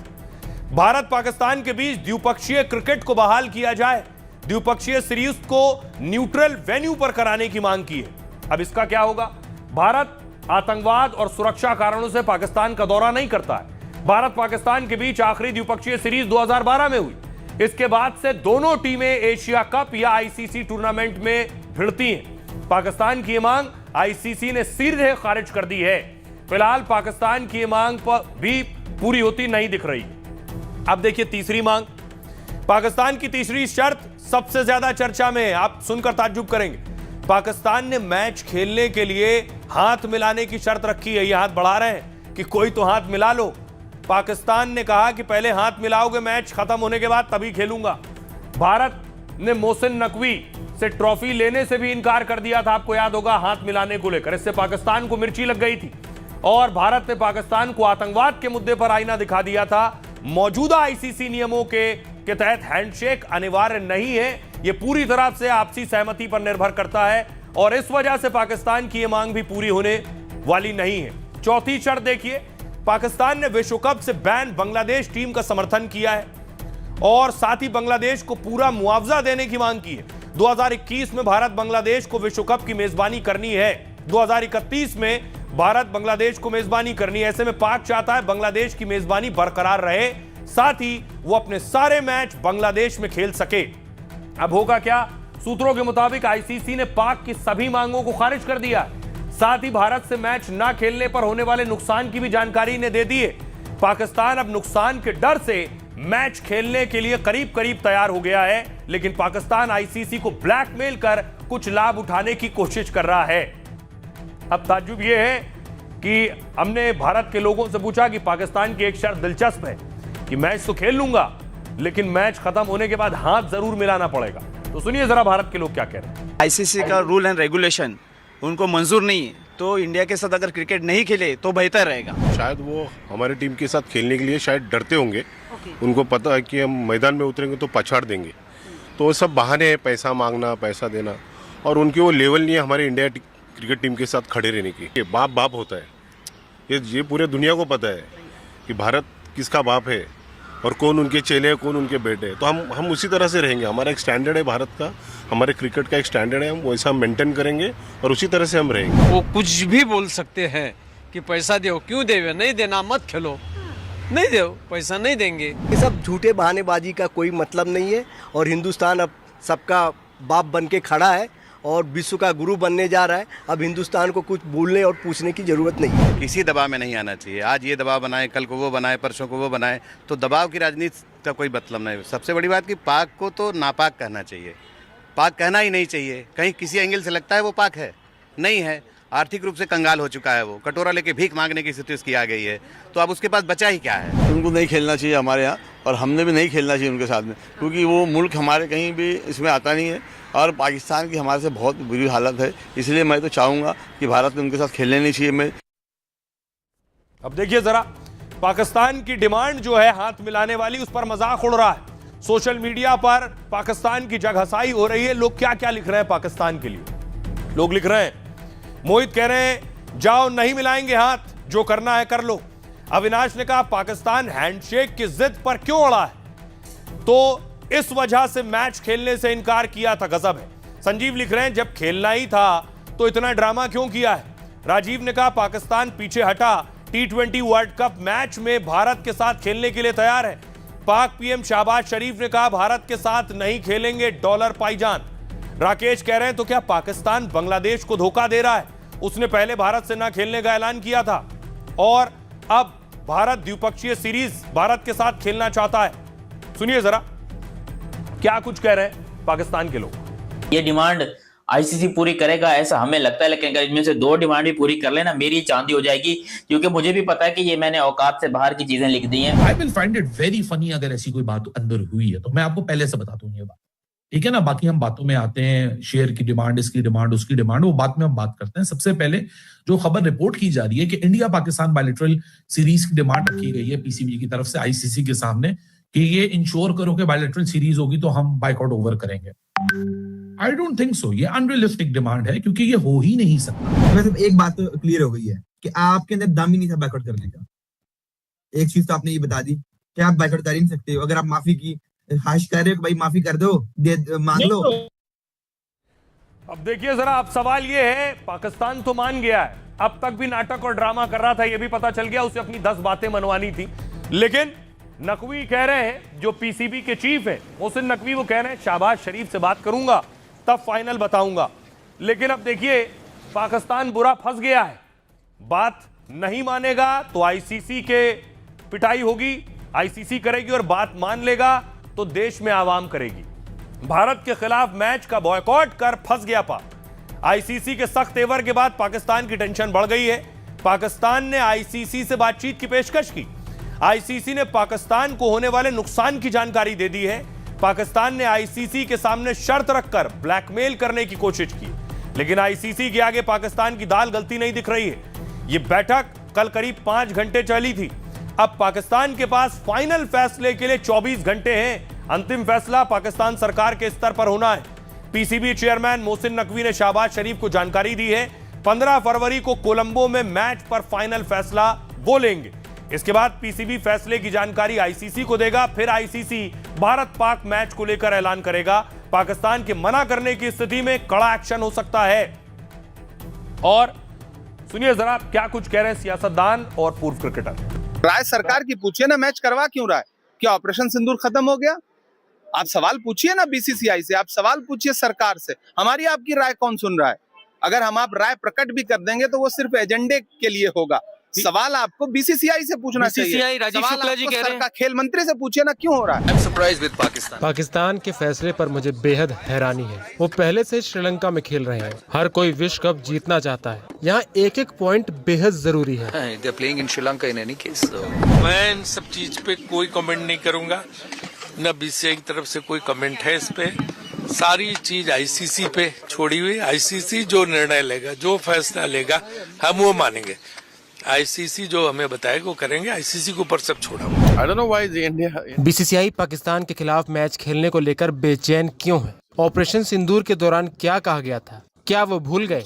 भारत पाकिस्तान के बीच द्विपक्षीय क्रिकेट को बहाल किया जाए। द्विपक्षीय सीरीज को न्यूट्रल वेन्यू पर कराने की मांग की है। अब इसका क्या होगा? भारत आतंकवाद और सुरक्षा कारणों से पाकिस्तान का दौरा नहीं करता है। भारत पाकिस्तान के बीच आखिरी द्विपक्षीय सीरीज 2012 में हुई। इसके बाद से दोनों टीमें एशिया कप या आईसीसी टूर्नामेंट में भिड़ती हैं। पाकिस्तान की मांग आईसीसी ने सीधे खारिज कर दी है। फिलहाल पाकिस्तान की मांग पर भी पूरी होती नहीं दिख रही। अब देखिए तीसरी मांग, पाकिस्तान की तीसरी शर्त सबसे ज्यादा चर्चा में है। आप सुनकर ताज्जुब करेंगे। पाकिस्तान ने मैच खेलने के लिए हाथ मिलाने की शर्त रखी है। ये हाथ बढ़ा रहे हैं कि कोई तो हाथ मिला लो। पाकिस्तान ने कहा कि पहले हाथ मिलाओगे, मैच खत्म होने के बाद तभी खेलूंगा। भारत ने मोहसिन नकवी से ट्रॉफी लेने से भी इनकार कर दिया था, आपको याद होगा, हाथ मिलाने को लेकर। इससे पाकिस्तान को मिर्ची लग गई थी और भारत ने पाकिस्तान को आतंकवाद के मुद्दे पर आईना दिखा दिया था। मौजूदा आईसीसी नियमों के तहत हैंडशेक अनिवार्य नहीं है। यह पूरी तरह से आपसी सहमति पर निर्भर करता है और इस वजह से पाकिस्तान की यह मांग भी पूरी होने वाली नहीं है। चौथी शर्त देखिए, पाकिस्तान ने विश्व कप से बैन बांग्लादेश टीम का समर्थन किया है और साथ ही बांग्लादेश को पूरा मुआवजा देने की मांग की है। 2021 में भारत बांग्लादेश को विश्व कप की मेजबानी करनी है। 2031 में भारत बांग्लादेश को मेजबानी करनी है। ऐसे में पाक चाहता है बांग्लादेश की मेजबानी बरकरार रहे, साथ ही वो अपने सारे मैच बांग्लादेश में खेल सके। अब होगा क्या? सूत्रों के मुताबिक आईसीसी ने पाक की सभी मांगों को खारिज कर दिया। साथ ही भारत से मैच न खेलने पर होने वाले नुकसान की भी जानकारी ने दे दी है। पाकिस्तान अब नुकसान के डर से मैच खेलने के लिए करीब करीब तैयार हो गया है, लेकिन पाकिस्तान आईसीसी को ब्लैकमेल कर कुछ लाभ उठाने की कोशिश कर रहा है। अब ताज्जुब यह है कि हमने भारत के लोगों से पूछा कि पाकिस्तान की एक शर्त दिलचस्प है कि मैच तो खेल लूंगा, लेकिन मैच खत्म होने के बाद हाथ जरूर मिलाना पड़ेगा। तो सुनिए जरा भारत के लोग क्या कह रहे हैं। आईसीसी का रूल एंड रेगुलेशन उनको मंजूर नहीं है, तो इंडिया के साथ अगर क्रिकेट नहीं खेले तो बेहतर रहेगा। शायद वो हमारी टीम के साथ खेलने के लिए शायद डरते होंगे। उनको पता है कि हम मैदान में उतरेंगे तो पछाड़ देंगे, तो वो सब बहाने हैं, पैसा मांगना, पैसा देना, और उनकी वो लेवल नहीं है हमारे इंडिया क्रिकेट टीम के साथ खड़े रहने की। ये बाप बाप होता है, ये पूरे दुनिया को पता है कि भारत किसका बाप है और कौन उनके चेले हैं, कौन उनके बेटे हैं। तो हम उसी तरह से रहेंगे। हमारा एक स्टैंडर्ड है भारत का, हमारे क्रिकेट का एक स्टैंडर्ड है, हम वैसा मेंटेन करेंगे और उसी तरह से हम रहेंगे। वो कुछ भी बोल सकते हैं कि पैसा दो, क्यों देवे, नहीं देना मत खेलो, नहीं दो, पैसा नहीं देंगे। ये सब झूठे बहानेबाजी का कोई मतलब नहीं है और हिंदुस्तान अब सबका बाप बन के खड़ा है और विश्व का गुरु बनने जा रहा है। अब हिंदुस्तान को कुछ बोलने और पूछने की जरूरत नहीं है। किसी दबाव में नहीं आना चाहिए। आज ये दबाव बनाए, कल को वो बनाए, परसों को वो बनाए, तो दबाव की राजनीति का कोई मतलब नहीं। सबसे बड़ी बात कि पाक को तो नापाक कहना चाहिए, पाक कहना ही नहीं चाहिए। कहीं किसी एंगल से लगता है वो पाक है, नहीं है। आर्थिक रूप से कंगाल हो चुका है, वो कटोरा लेके भीख मांगने की स्थिति उसकी आ गई है, तो अब उसके पास बचा ही क्या है। उनको नहीं खेलना चाहिए हमारे यहाँ, और हमने भी नहीं खेलना चाहिए उनके साथ में, क्योंकि वो मुल्क हमारे कहीं भी इसमें आता नहीं है और पाकिस्तान की हमारे से बहुत बुरी हालत है। इसलिए मैं तो चाहूँगा कि भारत ने उनके साथ खेलने नहीं चाहिए। मैं अब देखिए जरा, पाकिस्तान की डिमांड जो है हाथ मिलाने वाली, उस पर मजाक उड़ रहा है। सोशल मीडिया पर पाकिस्तान की जगहसाई हो रही है। लोग क्या क्या लिख रहे हैं पाकिस्तान के लिए। लोग लिख रहे हैं, मोहित कह रहे हैं जाओ नहीं मिलाएंगे हाथ, जो करना है कर लो। अविनाश ने कहा पाकिस्तान हैंडशेक की जिद पर क्यों अड़ा है, तो इस वजह से मैच खेलने से इनकार किया था, गजब है। संजीव लिख रहे हैं जब खेलना ही था तो इतना ड्रामा क्यों किया है। राजीव ने कहा पाकिस्तान पीछे हटा, T20 वर्ल्ड कप मैच में भारत के साथ खेलने के लिए तैयार है। पाक पीएम शहबाज शरीफ ने कहा भारत के साथ नहीं खेलेंगे डॉलर पाईजान। राकेश कह रहे हैं तो क्या पाकिस्तान बांग्लादेश को धोखा दे रहा है, उसने पहले भारत से ना खेलने का ऐलान किया था और अब भारत द्विपक्षीय सीरीज भारत के साथ खेलना चाहता है। सुनिए जरा क्या कुछ कह रहे हैं पाकिस्तान के लोग। ये डिमांड आईसीसी पूरी करेगा ऐसा हमें लगता है, लेकिन अगर इनमें से 2 डिमांड भी पूरी कर लेना मेरी चांदी हो जाएगी, क्योंकि मुझे भी पता है कि ये मैंने औकात से बाहर की चीजें लिख दी हैं। I will find it very funny अगर ऐसी कोई बात अंदर हुई है तो मैं आपको पहले से बता दूं ये बात, ठीक है ना। बाकी हम बातों में आते हैं, शेयर की डिमांड, इसकी डिमांड, उसकी डिमांड, वो बात में हम बात करते हैं। सबसे पहले जो खबर रिपोर्ट की जा रही है कि इंडिया पाकिस्तान बायलैटरल सीरीज की डिमांड रखी गई है पीसीबी की तरफ से आईसीसी के सामने कि ये इंश्योर करो कि बायलैटरल सीरीज होगी तो हम बाइकआउट ओवर करेंगे। आई डोंट थिंक सो, ये अनरियलिस्टिक डिमांड है क्योंकि ये हो ही नहीं सकता। वैसे एक बात तो क्लियर हो गई है कि आपके अंदर दम ही नहीं था बाइकआउट करने का। एक चीज तो आपने ये बता दी कि आप बाइकआउट कर ही नहीं सकते हो। अगर आप माफी की हाश कर रहे हो कि भाई माफी कर दो, मांग लो। अब देखिए जरा, अब सवाल ये है, पाकिस्तान तो मान गया है, अब तक भी नाटक और ड्रामा कर रहा था, ये भी पता चल गया, उसे अपनी 10 बातें मनवानी थी। लेकिन नकवी कह रहे हैं, जो पीसीबी के चीफ है मोहसिन नकवी, वो कह रहे हैं शहबाज शरीफ से बात करूंगा तब फाइनल बताऊंगा। लेकिन अब देखिए पाकिस्तान बुरा फंस गया है, बात नहीं मानेगा तो आईसीसी के पिटाई होगी, आईसीसी करेगी, और बात मान लेगा तो देश में आवाम करेगी। भारत के खिलाफ मैच का बॉयकॉट कर फंस गया पाक। आईसीसी के सख्त तेवर के बाद पाकिस्तान की टेंशन बढ़ गई है। पाकिस्तान ने आईसीसी से बातचीत की पेशकश की। आईसीसी ने पाकिस्तान को होने वाले नुकसान की जानकारी दे दी है। पाकिस्तान ने आईसीसी के सामने शर्त रखकर ब्लैकमेल करने की कोशिश की, लेकिन आईसीसी के आगे पाकिस्तान की दाल गलती नहीं दिख रही है। यह बैठक कल करीब 5 घंटे चली थी। अब पाकिस्तान के पास फाइनल फैसले के लिए 24 घंटे हैं। अंतिम फैसला पाकिस्तान सरकार के स्तर पर होना है। पीसीबी चेयरमैन मोहसिन नकवी ने शहबाज शरीफ को जानकारी दी है 15 फरवरी को कोलंबो में मैच पर फाइनल फैसला वो लेंगे। इसके बाद पीसीबी फैसले की जानकारी आईसीसी को देगा, फिर आईसीसी भारत पाक मैच को लेकर ऐलान करेगा। पाकिस्तान के मना करने की स्थिति में कड़ा एक्शन हो सकता है। और सुनिए जरा क्या कुछ कह रहे हैं सियासतदान और पूर्व क्रिकेटर। राय सरकार की पूछिए ना, मैच करवा क्यों रहा है? क्या ऑपरेशन सिंदूर खत्म हो गया? आप सवाल पूछिए ना बीसीसीआई से, आप सवाल पूछिए सरकार से। हमारी आपकी राय कौन सुन रहा है? अगर हम आप राय प्रकट भी कर देंगे तो वो सिर्फ एजेंडे के लिए होगा। सवाल आपको बीसीसीआई से पूछना चाहिए। राजीव शुक्ला जी कह रहे हैं, खेल मंत्री से पूछिए ना क्यों हो रहा है। पाकिस्तान के फैसले पर मुझे बेहद हैरानी है। वो पहले से श्रीलंका में खेल रहे हैं, हर कोई विश्व कप जीतना चाहता है। यहाँ एक एक पॉइंट बेहद जरूरी है। मैं इन सब चीज पे कोई कमेंट नहीं करूंगा, न बीसीसीआई की तरफ से कोई कमेंट है इस पे। सारी चीज आईसीसी पे छोड़ी हुई। आईसीसी जो निर्णय लेगा, जो फैसला लेगा, हम वो मानेंगे। आईसीसी जो हमें बताएगा वो करेंगे, आईसीसी के ऊपर सब छोड़ा हुआ। बीसीसीआई पाकिस्तान के खिलाफ मैच खेलने को लेकर बेचैन क्यों है? ऑपरेशन सिंदूर के दौरान क्या कहा गया था? क्या वो भूल गए?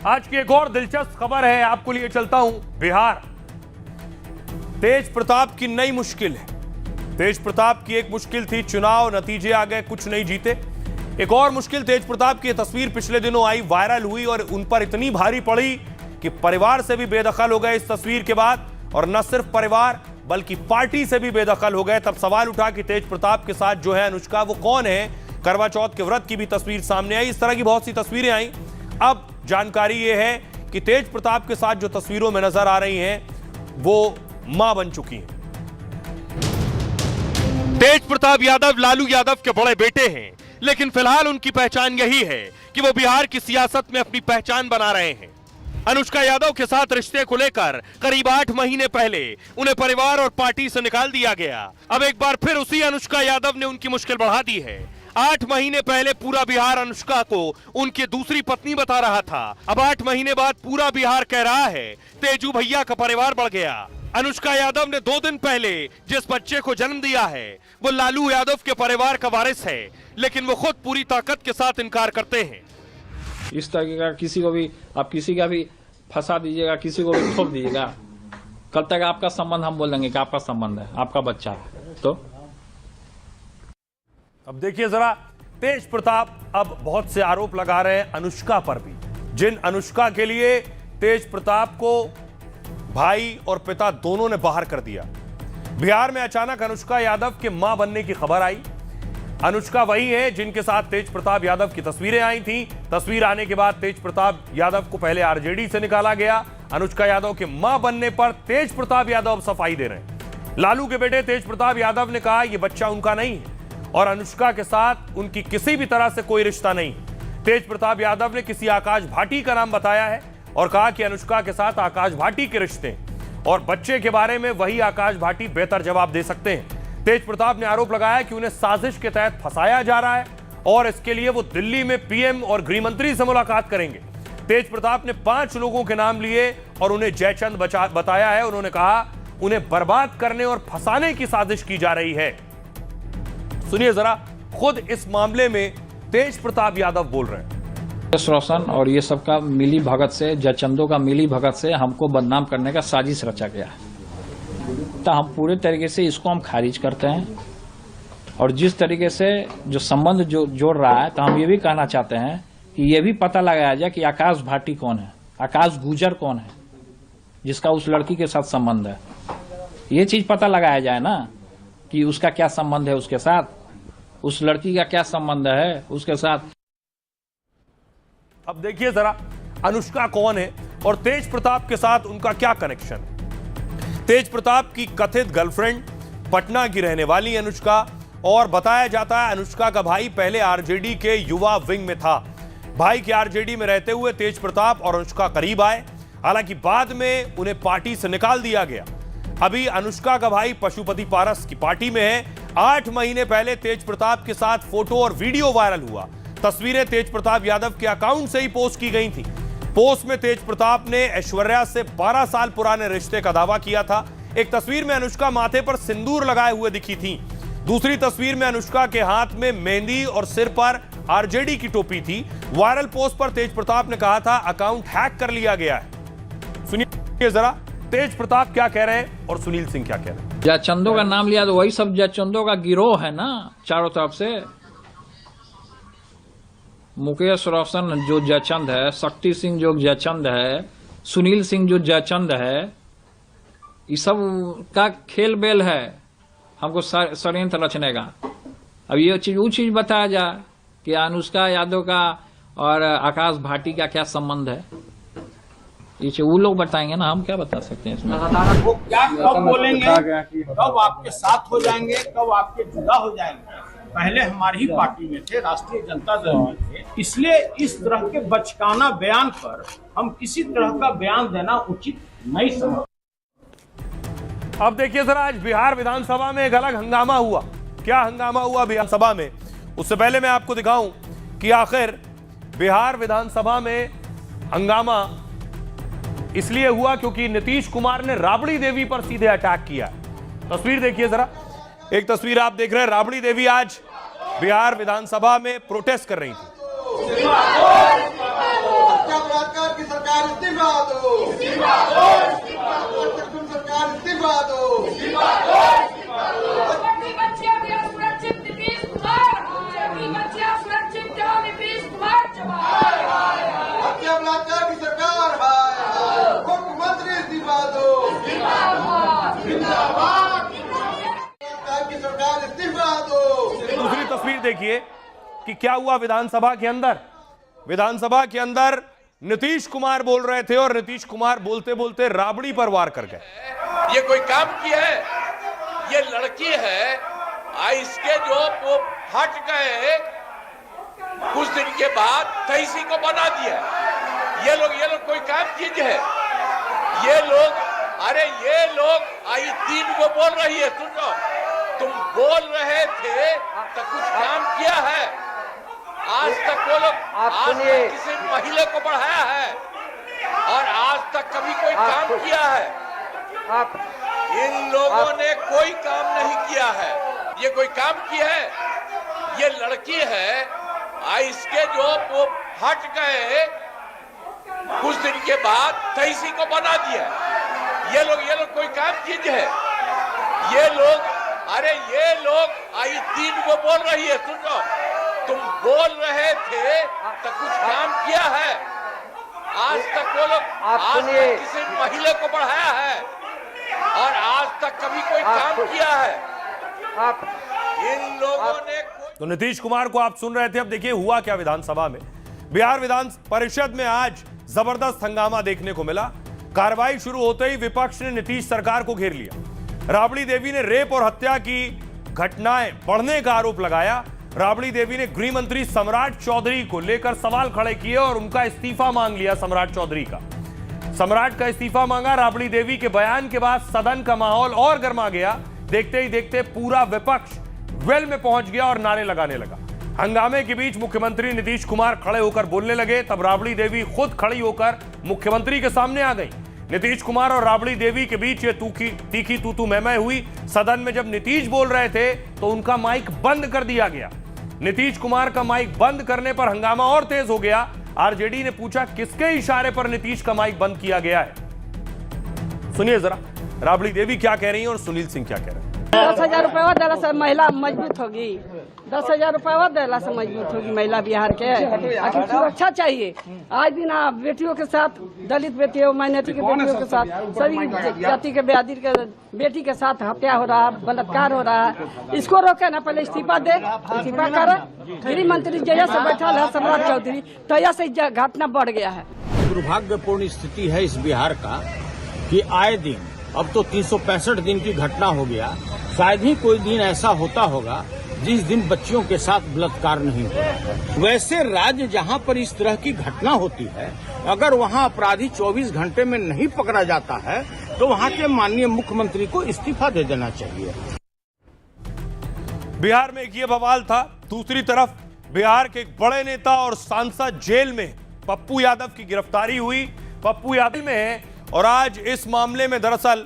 आज की एक और दिलचस्प खबर है, आपको लिए चलता हूं। बिहार, तेज प्रताप की नई मुश्किल है। तेज प्रताप की एक मुश्किल थी चुनाव, नतीजे आ गए, कुछ नहीं जीते। एक और मुश्किल तेज प्रताप की तस्वीर पिछले दिनों आई, वायरल हुई और उन पर इतनी भारी पड़ी कि परिवार से भी बेदखल हो गए इस तस्वीर के बाद। और न सिर्फ परिवार बल्कि पार्टी से भी बेदखल हो गए। तब सवाल उठा कि तेज प्रताप के साथ जो है अनुष्का, वो कौन है? करवा चौथ के व्रत की भी तस्वीर सामने आई। इस तरह की बहुत सी तस्वीरें आई। अब जानकारी यह है कि तेज प्रताप के साथ जो तस्वीरों में नजर आ रही हैं वो मां बन चुकी हैं। तेज प्रताप यादव लालू यादव के बड़े बेटे हैं, लेकिन फिलहाल उनकी पहचान यही है कि वो बिहार की सियासत में अपनी पहचान बना रहे हैं। अनुष्का यादव के साथ रिश्ते को लेकर करीब 8 महीने पहले उन्हें परिवार और पार्टी से निकाल दिया गया। अब एक बार फिर उसी अनुष्का यादव ने उनकी मुश्किल बढ़ा दी है। 8 महीने पहले पूरा बिहार अनुष्का को उनकी दूसरी पत्नी बता रहा था। अब 8 महीने बाद पूरा बिहार कह रहा है तेजू भैया का परिवार बढ़ गया। अनुष्का यादव ने 2 दिन पहले जिस बच्चे को जन्म दिया है वो लालू यादव के परिवार का वारिस है, लेकिन वो खुद पूरी ताकत के साथ इनकार करते हैं। इस तरह का किसी को भी आप किसी का भी फंसा दीजिएगा, किसी को भी ठोक दीजिएगा, कल तक आपका संबंध हम बोलेंगे कि आपका संबंध है, आपका बच्चा है। तो अब देखिए जरा, तेज प्रताप अब बहुत से आरोप लगा रहे हैं अनुष्का पर भी, जिन अनुष्का के लिए तेज प्रताप को भाई और पिता दोनों ने बाहर कर दिया। बिहार में अचानक अनुष्का यादव के मां बनने की खबर आई। अनुष्का वही है जिनके साथ तेज प्रताप यादव की तस्वीरें आई थी। तस्वीर आने के बाद तेज प्रताप यादव को पहले आरजेडी से निकाला गया। अनुष्का यादव के मां बनने पर तेज प्रताप यादव अब सफाई दे रहे हैं। लालू के बेटे तेज प्रताप यादव ने कहा यह बच्चा उनका नहीं है और अनुष्का के साथ उनकी किसी भी तरह से कोई रिश्ता नहीं। तेज प्रताप यादव ने किसी आकाश भाटी का नाम बताया है और कहा कि अनुष्का के साथ आकाश भाटी के रिश्ते और बच्चे के बारे में वही आकाश भाटी बेहतर जवाब दे सकते हैं। तेज प्रताप ने आरोप लगाया कि उन्हें साजिश के तहत फंसाया जा रहा है और इसके लिए वो दिल्ली में पीएम और गृह मंत्री से मुलाकात करेंगे। तेज प्रताप ने 5 लोगों के नाम लिए और उन्हें जयचंद बताया है। उन्होंने कहा उन्हें बर्बाद करने और फंसाने की साजिश की जा रही है। सुनिए जरा, खुद इस मामले में तेज प्रताप यादव बोल रहे हैं। रोशन और ये सबका मिली भगत से, जयचंदों का मिली भगत से हमको बदनाम करने का साजिश रचा गया है। तो हम पूरे तरीके से इसको हम खारिज करते हैं और जिस तरीके से जो संबंध जो जोड़ रहा है, तो हम ये भी कहना चाहते हैं कि ये भी पता लगाया जाए कि आकाश भाटी कौन है, आकाश गुजर कौन है जिसका उस लड़की के साथ संबंध है। ये चीज पता लगाया जाए ना कि उसका क्या संबंध है उसके साथ, उस लड़की का क्या संबंध है उसके साथ। अब देखिए जरा, अनुष्का कौन है और तेज प्रताप के साथ उनका क्या कनेक्शन है। तेज प्रताप की कथित गर्लफ्रेंड पटना की रहने वाली अनुष्का, और बताया जाता है अनुष्का का भाई पहले आरजेडी के युवा विंग में था। भाई के आरजेडी में रहते हुए तेज प्रताप और अनुष्का करीब आए, हालांकि बाद में उन्हें पार्टी से निकाल दिया गया। अभी अनुष्का का भाई पशुपति पारस की पार्टी में है। 8 महीने पहले तेज प्रताप के साथ फोटो और वीडियो वायरल हुआ। तस्वीरें तेज प्रताप यादव के अकाउंट से ही पोस्ट की गई थी। पोस्ट में तेज प्रताप ने ऐश्वर्या से 12 साल पुराने रिश्ते का दावा किया था। एक तस्वीर में अनुष्का माथे पर सिंदूर लगाए हुए दिखी थी। दूसरी तस्वीर में अनुष्का के हाथ में मेहंदी और सिर पर आरजेडी की टोपी थी। वायरल पोस्ट पर तेज प्रताप ने कहा था अकाउंट हैक कर लिया गया है। सुनिए जरा, तेज प्रताप क्या कह रहे हैं और सुनील सिंह क्या कह रहे हैं। जयचंदों का नाम लिया तो वही सब जयचंदों का गिरोह है ना, चारों तरफ से। मुकेश रोशन जो जयचंद है, शक्ति सिंह जो जयचंद है, सुनील सिंह जो जयचंद है, ये सब का खेल बेल है हमको षड्यंत्र रचने का। अब ये चीज वो चीज बताया जाए कि अनुष्का यादव का और आकाश भाटी का क्या संबंध है, ये वो लोग बताएंगे ना, हम क्या बता सकते हैं इसमें। वो क्या कब बोलेंगे, कब आपके साथ हो जाएंगे, कब आपके जुदा हो जाएंगे। पहले हमारी ही पार्टी में थे, राष्ट्रीय जनता दल में थे, इसलिए इस तरह के बचकाना बयान पर हम किसी तरह का बयान देना उचित नहीं समझते। अब देखिए जरा, आज बिहार विधानसभा में एक अलग हंगामा हुआ। क्या हंगामा हुआ विधानसभा में, उससे पहले मैं आपको दिखाऊं कि आखिर बिहार विधानसभा में हंगामा इसलिए हुआ क्योंकि नीतीश कुमार ने राबड़ी देवी पर सीधे अटैक किया। तस्वीर देखिए जरा, एक तस्वीर आप देख रहे हैं। राबड़ी देवी आज बिहार विधानसभा में प्रोटेस्ट कर रही थी। बलात्कार की सरकार इस्तीफा दो, सरकार इस्तीफा दो। बलात्कार की सरकार है, मुख्यमंत्री इस्तीफा दो, की सरकार इस्तीफा दो। दूसरी तस्वीर देखिए कि क्या हुआ विधानसभा के अंदर। विधानसभा के अंदर नीतीश कुमार बोल रहे थे और नीतीश कुमार बोलते बोलते राबड़ी पर वार कर गए। ये कोई काम किया है, ये लड़की है, इसके जो वो हट गए कुछ दिन के बाद तहसी को बना दिया। ये लोग कोई काम चीज है, ये लोग, अरे ये लोग आई 3 को बोल रही है, सुनो तुम बोल रहे थे तो कुछ काम किया है? आज तक वो लोग आज तक किसी महिला को बढ़ाया है और आज तक कभी कोई काम किया है? इन लोगों ने कोई काम नहीं किया है। ये कोई काम किया है? ये लड़की है, इसके जो वो हट गए कुछ दिन के बाद तहसी को बना दिया। ये लोग कोई काम कीजिए है? ये लोग आई 3 को बोल रही है, सुनो, तुम बोल रहे थे तो कुछ काम किया है? आज तक वो लोग आज तक किसी महिला को बढ़ाया है और आज तक कभी कोई काम किया है? इन लोगों ने तो नीतीश कुमार को आप सुन रहे थे। अब देखिए हुआ क्या विधानसभा में। बिहार विधान परिषद में आज जबरदस्त हंगामा देखने को मिला। कार्रवाई शुरू होते ही विपक्ष ने नीतीश सरकार को घेर लिया। राबड़ी देवी ने रेप और हत्या की घटनाएं बढ़ने का आरोप लगाया। राबड़ी देवी ने गृह मंत्री सम्राट चौधरी को लेकर सवाल खड़े किए और उनका इस्तीफा मांग लिया। सम्राट चौधरी का सम्राट का इस्तीफा मांगा। राबड़ी देवी के बयान के बाद सदन का माहौल और गर्मा गया। देखते ही देखते पूरा विपक्ष वेल में पहुंच गया और नारे लगाने लगा। हंगामे के बीच मुख्यमंत्री नीतीश कुमार खड़े होकर बोलने लगे। तब राबड़ी देवी खुद खड़ी होकर मुख्यमंत्री के सामने आ गई। नीतीश कुमार और राबड़ी देवी के बीच ये तीखी तू मैं हुई। सदन में जब नीतीश बोल रहे थे तो उनका माइक बंद कर दिया गया। नीतीश कुमार का माइक बंद करने पर हंगामा और तेज हो गया। आरजेडी ने पूछा किसके इशारे पर नीतीश का माइक बंद किया गया है। सुनिए जरा राबड़ी देवी क्या कह रही हैं और सुनील सिंह क्या कह रहे हैं। 10,000 रुपया देला से महिला मजबूत होगी। 10,000 रुपया देला से मजबूत होगी महिला बिहार के। आखिर सुरक्षा चाहिए। आज भी ना बेटियों के साथ, दलित बेटियों, माइनॉरिटी के बेटियों के साथ, सभी जाति के बेआदि के बेटी के साथ हत्या हो रहा है, बलात्कार हो रहा है। इसको रोके ना, पहले इस्तीफा दे, इस्तीफा करे। गृह मंत्री जया से बैठा है सम्राट चौधरी, तया से घटना बढ़ गया है। दुर्भाग्यपूर्ण स्थिति है इस बिहार का कि आए दिन, अब तो 365 दिन की घटना हो गया, शायद ही कोई दिन ऐसा होता होगा जिस दिन बच्चियों के साथ बलात्कार नहीं होता। वैसे राज्य जहां पर इस तरह की घटना होती है, अगर वहां अपराधी 24 घंटे में नहीं पकड़ा जाता है तो वहां के माननीय मुख्यमंत्री को इस्तीफा दे देना चाहिए। बिहार में एक ये बवाल था। दूसरी तरफ बिहार के एक बड़े नेता और सांसद जेल में, पप्पू यादव की गिरफ्तारी हुई। पप्पू यादव में है और आज इस मामले में दरअसल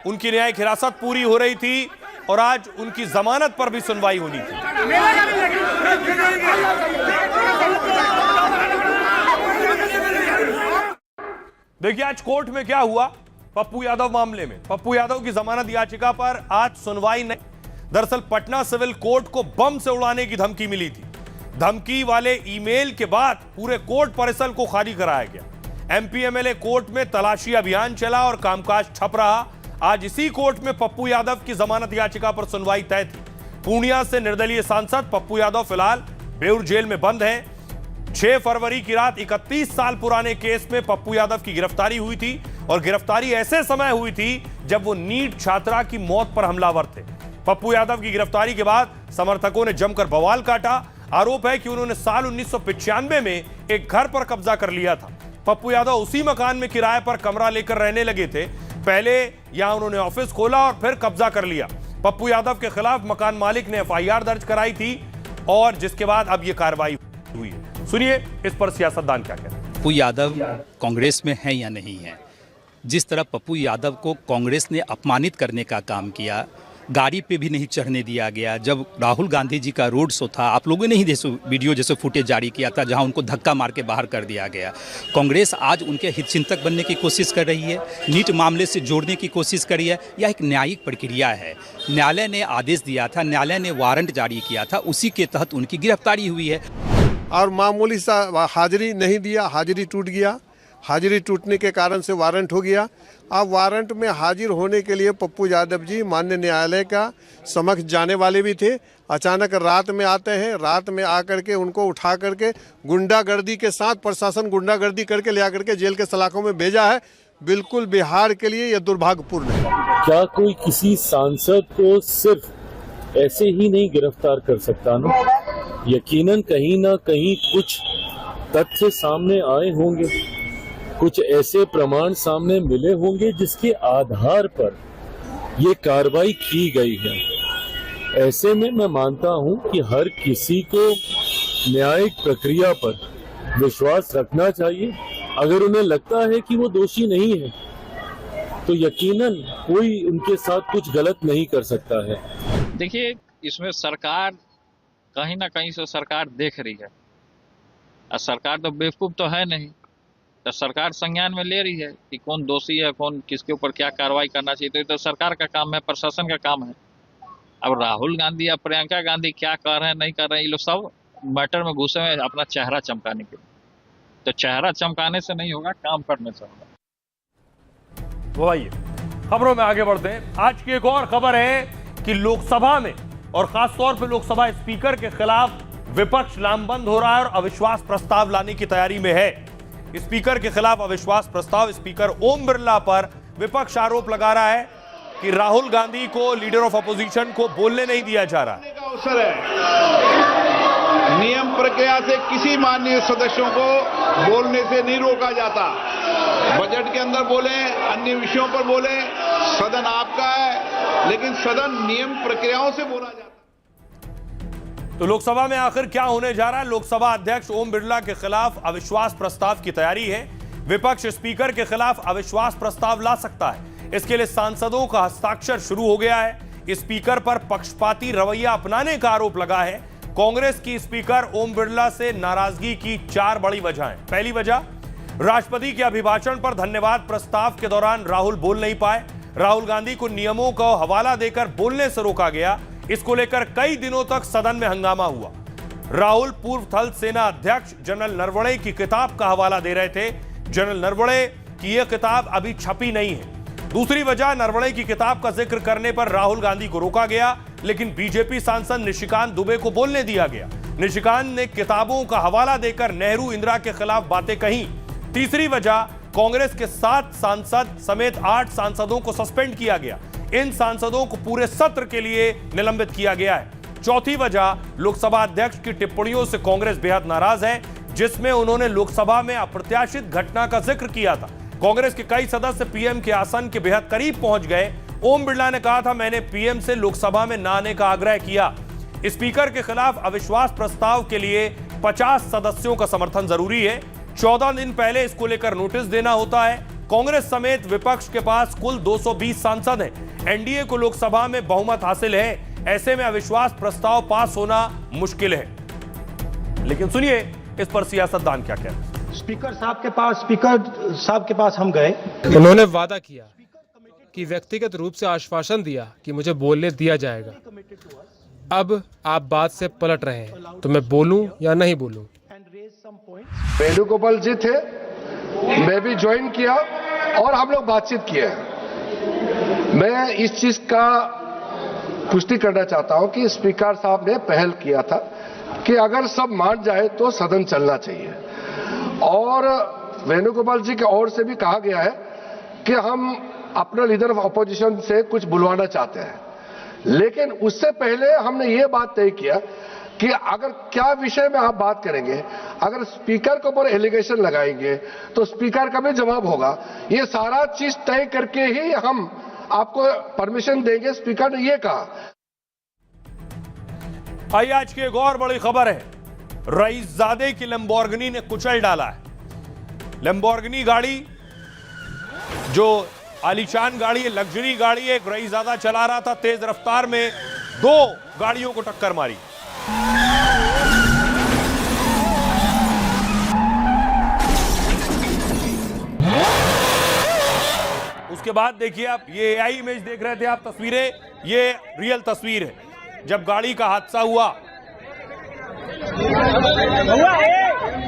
उनकी न्यायिक हिरासत पूरी हो रही थी और आज उनकी जमानत पर भी सुनवाई होनी थी। देखिए आज कोर्ट में क्या हुआ पप्पू यादव मामले में। पप्पू यादव की जमानत याचिका पर आज सुनवाई नहीं। दरअसल पटना सिविल कोर्ट को बम से उड़ाने की धमकी मिली थी। धमकी वाले ईमेल के बाद पूरे कोर्ट परिसर को खाली कराया गया। एमपी एमएलए कोर्ट में तलाशी अभियान चला और कामकाज ठप रहा। आज इसी कोर्ट में पप्पू यादव की जमानत याचिका पर सुनवाई तय थी। पूर्णिया से निर्दलीय सांसद पप्पू यादव फिलहाल बेउर जेल में बंद हैं। 6 फरवरी की रात 31 साल पुराने केस में पप्पू यादव की गिरफ्तारी हुई थी और गिरफ्तारी ऐसे समय हुई थी जब वो नीट छात्रा की मौत पर हमलावर थे। पप्पू यादव की गिरफ्तारी के बाद समर्थकों ने जमकर बवाल काटा। आरोप है कि उन्होंने साल 1995 में एक घर पर कब्जा कर लिया था। पप्पू यादव उसी मकान में किराए पर कमरा लेकर रहने लगे थे। पहले यहां उन्होंने ऑफिस खोला और फिर कब्जा कर लिया। पप्पू यादव के खिलाफ मकान मालिक ने एफआईआर दर्ज कराई थी और जिसके बाद अब यह कार्रवाई हुई है। सुनिए इस पर सियासतदान क्या कहते हैं। पप्पू यादव कांग्रेस में है या नहीं है। जिस तरह पप्पू यादव को कांग्रेस ने अपमानित करने का काम किया, गाड़ी पे भी नहीं चढ़ने दिया गया। जब राहुल गांधी जी का रोड शो था, आप लोगों ने ही वीडियो जैसे फुटेज जारी किया था जहां उनको धक्का मार के बाहर कर दिया गया। कांग्रेस आज उनके हितचिंतक बनने की कोशिश कर रही है, नीट मामले से जोड़ने की कोशिश कर रही है। यह एक न्यायिक प्रक्रिया है। न्यायालय ने आदेश दिया था, न्यायालय ने वारंट जारी किया था, उसी के तहत उनकी गिरफ्तारी हुई है। और मामूली सा हाजिरी नहीं दिया, हाजिरी टूट गया। हाजिरी टूटने के कारण से वारंट हो गया। अब वारंट में हाजिर होने के लिए पप्पू यादव जी माननीय न्यायालय का समक्ष जाने वाले भी थे। अचानक रात में आते हैं, रात में आकर के उनको उठा करके गुंडागर्दी के साथ प्रशासन गुंडागर्दी करके ले आकर के जेल के सलाखों में भेजा है। बिल्कुल बिहार के लिए यह दुर्भाग्यपूर्ण है। क्या कोई किसी सांसद को सिर्फ ऐसे ही नहीं गिरफ्तार कर सकता ना? यकीनन कहीं ना कहीं कुछ तथ्य सामने आए होंगे, कुछ ऐसे प्रमाण सामने मिले होंगे जिसके आधार पर ये कार्रवाई की गई है। ऐसे में मैं मानता हूं कि हर किसी को न्यायिक प्रक्रिया पर विश्वास रखना चाहिए। अगर उन्हें लगता है कि वो दोषी नहीं है तो यकीनन कोई उनके साथ कुछ गलत नहीं कर सकता है। देखिए, इसमें सरकार कहीं ना कहीं से सरकार देख रही है, और सरकार तो बेवकूफ तो है नहीं, तो सरकार संज्ञान में ले रही है कि कौन दोषी है, कौन किसके ऊपर क्या कार्रवाई करना चाहिए। तो सरकार का काम है, प्रशासन का काम है। अब राहुल गांधी या प्रियंका गांधी क्या कर रहे हैं नहीं कर रहे हैं, ये लोग सब मैटर में घुसे हुए अपना चेहरा चमकाने के लिए। तो चेहरा चमकाने से नहीं होगा, काम करने से होगा। वो आइए खबरों में आगे बढ़ते हैं। आज की एक और खबर है कि लोकसभा में और खासतौर पर लोकसभा स्पीकर के खिलाफ विपक्ष लामबंद हो रहा है और अविश्वास प्रस्ताव लाने की तैयारी में है। स्पीकर के खिलाफ अविश्वास प्रस्ताव, स्पीकर ओम बिरला पर विपक्ष आरोप लगा रहा है कि राहुल गांधी को, लीडर ऑफ अपोजिशन को, बोलने नहीं दिया जा रहा है। अवसर है, नियम प्रक्रिया से किसी माननीय सदस्यों को बोलने से नहीं रोका जाता। बजट के अंदर बोले, अन्य विषयों पर बोले, सदन आपका है, लेकिन सदन नियम प्रक्रियाओं से बोला जाता। तो लोकसभा में आखिर क्या होने जा रहा है? लोकसभा अध्यक्ष ओम बिरला के खिलाफ अविश्वास प्रस्ताव की तैयारी है। विपक्ष स्पीकर के खिलाफ अविश्वास प्रस्ताव ला सकता है। इसके लिए सांसदों का हस्ताक्षर शुरू हो गया है। स्पीकर पर पक्षपाती रवैया अपनाने का आरोप लगा है। कांग्रेस की स्पीकर ओम बिरला से नाराजगी की 4 बड़ी वजहें। पहली वजह, राष्ट्रपति के अभिभाषण पर धन्यवाद प्रस्ताव के दौरान राहुल बोल नहीं पाए। राहुल गांधी को नियमों का हवाला देकर बोलने से रोका गया। इसको लेकर कई दिनों तक सदन में हंगामा हुआ। राहुल पूर्व थल सेना अध्यक्ष जनरल नरवणे की किताब का हवाला दे रहे थे। जनरल नरवणे की यह किताब अभी छपी नहीं है। दूसरी वजह, नरवणे की किताब का जिक्र करने पर राहुल गांधी को रोका गया, लेकिन बीजेपी सांसद निशिकांत दुबे को बोलने दिया गया। निशिकांत ने किताबों का हवाला देकर नेहरू इंदिरा के खिलाफ बातें कही। तीसरी वजह, कांग्रेस के 7 सांसद समेत 8 सांसदों को सस्पेंड किया गया। इन सांसदों को पूरे सत्र के लिए निलंबित किया गया है। चौथी वजह, लोकसभा अध्यक्ष की टिप्पणियों से कांग्रेस बेहद नाराज है, जिसमें उन्होंने लोकसभा में अप्रत्याशित घटना का जिक्र किया था। कांग्रेस के कई सदस्य पीएम के आसन के बेहद करीब पहुंच गए। ओम बिरला ने कहा था, मैंने पीएम से लोकसभा में न आने का आग्रह किया। स्पीकर के खिलाफ अविश्वास प्रस्ताव के लिए 50 सदस्यों का समर्थन जरूरी है। 14 दिन पहले इसको लेकर नोटिस देना होता है। कांग्रेस समेत विपक्ष के पास कुल 220 सांसद हैं। एनडीए को लोकसभा में बहुमत हासिल है। ऐसे में अविश्वास प्रस्ताव पास होना मुश्किल है। लेकिन सुनिए इस पर सियासतदान क्या कहते हैं। स्पीकर साहब के पास हम गए। उन्होंने वादा किया कि व्यक्तिगत रूप से आश्वासन दिया कि मुझे बोलने दिया जाएगा। अब आप बात से पलट रहे हैं, तो मैं बोलूं या नहीं बोलूं? वेणुगोपाल जी थे, मैं भी ज्वाइन किया और हम लोग बातचीत किए। मैं इस चीज का पुष्टि करना चाहता हूं कि स्पीकर साहब ने पहल किया था कि अगर सब मान जाए तो सदन चलना चाहिए, और वेणुगोपाल जी की ओर से भी कहा गया है कि हम अपना लीडर ऑफ अपोजिशन से कुछ बुलवाना चाहते हैं। लेकिन उससे पहले हमने ये बात तय किया कि अगर क्या विषय में आप बात करेंगे, अगर स्पीकर के ऊपर एलिगेशन लगाएंगे तो स्पीकर का भी जवाब होगा। ये सारा चीज तय करके ही हम आपको परमिशन देंगे, स्पीकर ने ये कहा। आइए आज की एक और बड़ी खबर है। रईसजादे की लैम्बोर्गिनी ने कुचल डाला है। लैम्बोर्गिनी गाड़ी जो आलीशान गाड़ी है, लग्जरी गाड़ी है, एक रईसजादा चला रहा था, तेज रफ्तार में 2 गाड़ियों को टक्कर मारी। उसके बाद देखिए आप, ये एआई इमेज देख रहे थे आप, तस्वीरें, ये रियल तस्वीर है जब गाड़ी का हादसा हुआ।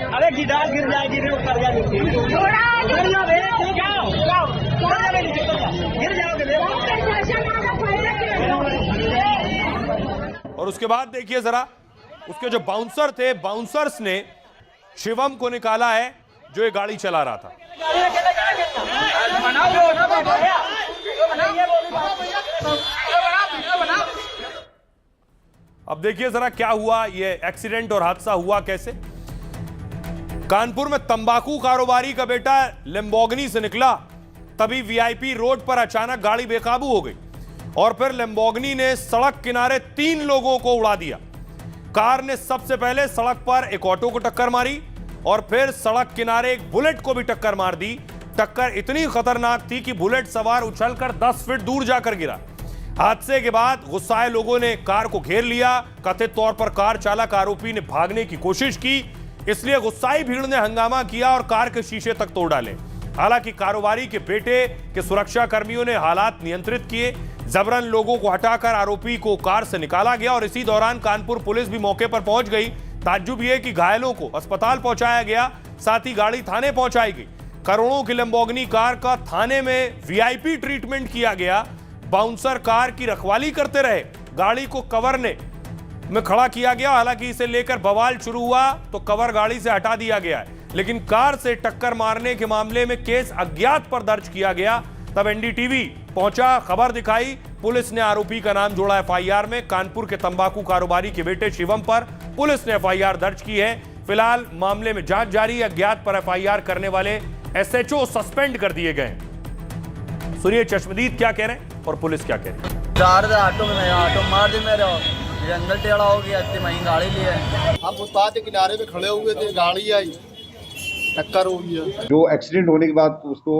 अरे गिटार गिर जाएगी, और उसके बाद देखिए जरा, उसके जो बाउंसर थे, बाउंसर्स ने शिवम को निकाला है जो ये गाड़ी चला रहा था। अब देखिए जरा क्या हुआ, ये एक्सीडेंट और हादसा हुआ कैसे। कानपुर में तंबाकू कारोबारी का बेटा लैम्बोर्गिनी से निकला, तभी वीआईपी रोड पर अचानक गाड़ी बेकाबू हो गई। और फिर लैम्बोर्गिनी ने सड़क किनारे 3 लोगों को उड़ा दिया। कार ने सबसे पहले सड़क पर एक ऑटो को टक्कर मारी और फिर सड़क किनारे एक बुलेट को भी टक्कर मार दी। टक्कर इतनी खतरनाक थी कि बुलेट सवार उछलकर 10 फीट दूर जाकर गिरा। हादसे के बाद गुस्साए लोगों ने कार को घेर लिया। कथित तौर पर कार चालक आरोपी ने भागने की कोशिश की, इसलिए गुस्साई भीड़ ने हंगामा किया और कार के शीशे तक तोड़ डाले। हालांकि कारोबारी के बेटे के सुरक्षा कर्मियों ने हालात नियंत्रित किए। जबरन लोगों को हटाकर आरोपी को कार से निकाला गया और इसी दौरान कानपुर पुलिस भी मौके पर पहुंच गई। ताज्जुब यह कि घायलों को अस्पताल पहुंचाया गया, साथ ही गाड़ी थाने पहुंचाई गई। करोड़ों की लैम्बोर्गिनी कार का थाने में वीआईपी ट्रीटमेंट किया गया। बाउंसर कार की रखवाली करते रहे। गाड़ी को कवर में खड़ा किया गया। हालांकि इसे लेकर बवाल शुरू हुआ तो कवर गाड़ी से हटा दिया गया है, लेकिन कार से टक्कर मारने के मामले में केस अज्ञात पर दर्ज किया गया। तब एनडीटीवी पहुंचा, खबर दिखाई। पुलिस ने आरोपी का नाम जोड़ा एफआईआर में। कानपुर के तंबाकू कारोबारी के बेटे शिवम पर पुलिस ने एफआईआर दर्ज की है। फिलहाल मामले में जांच जारी है। अज्ञात पर एफआईआर करने वाले एसएचओ सस्पेंड कर दिए गए। सुनिए चश्मदीद क्या कह रहे हैं और पुलिस क्या कह रही है। ऑटो मार दी मेरे, जंगल टेढ़ा हो गया, इतनी महंगी गाड़ी ली है। हम फुटपाथ के किनारे पे खड़े हुए थे, गाड़ी आई, टक्कर हो गया। जो एक्सीडेंट होने के बाद उसको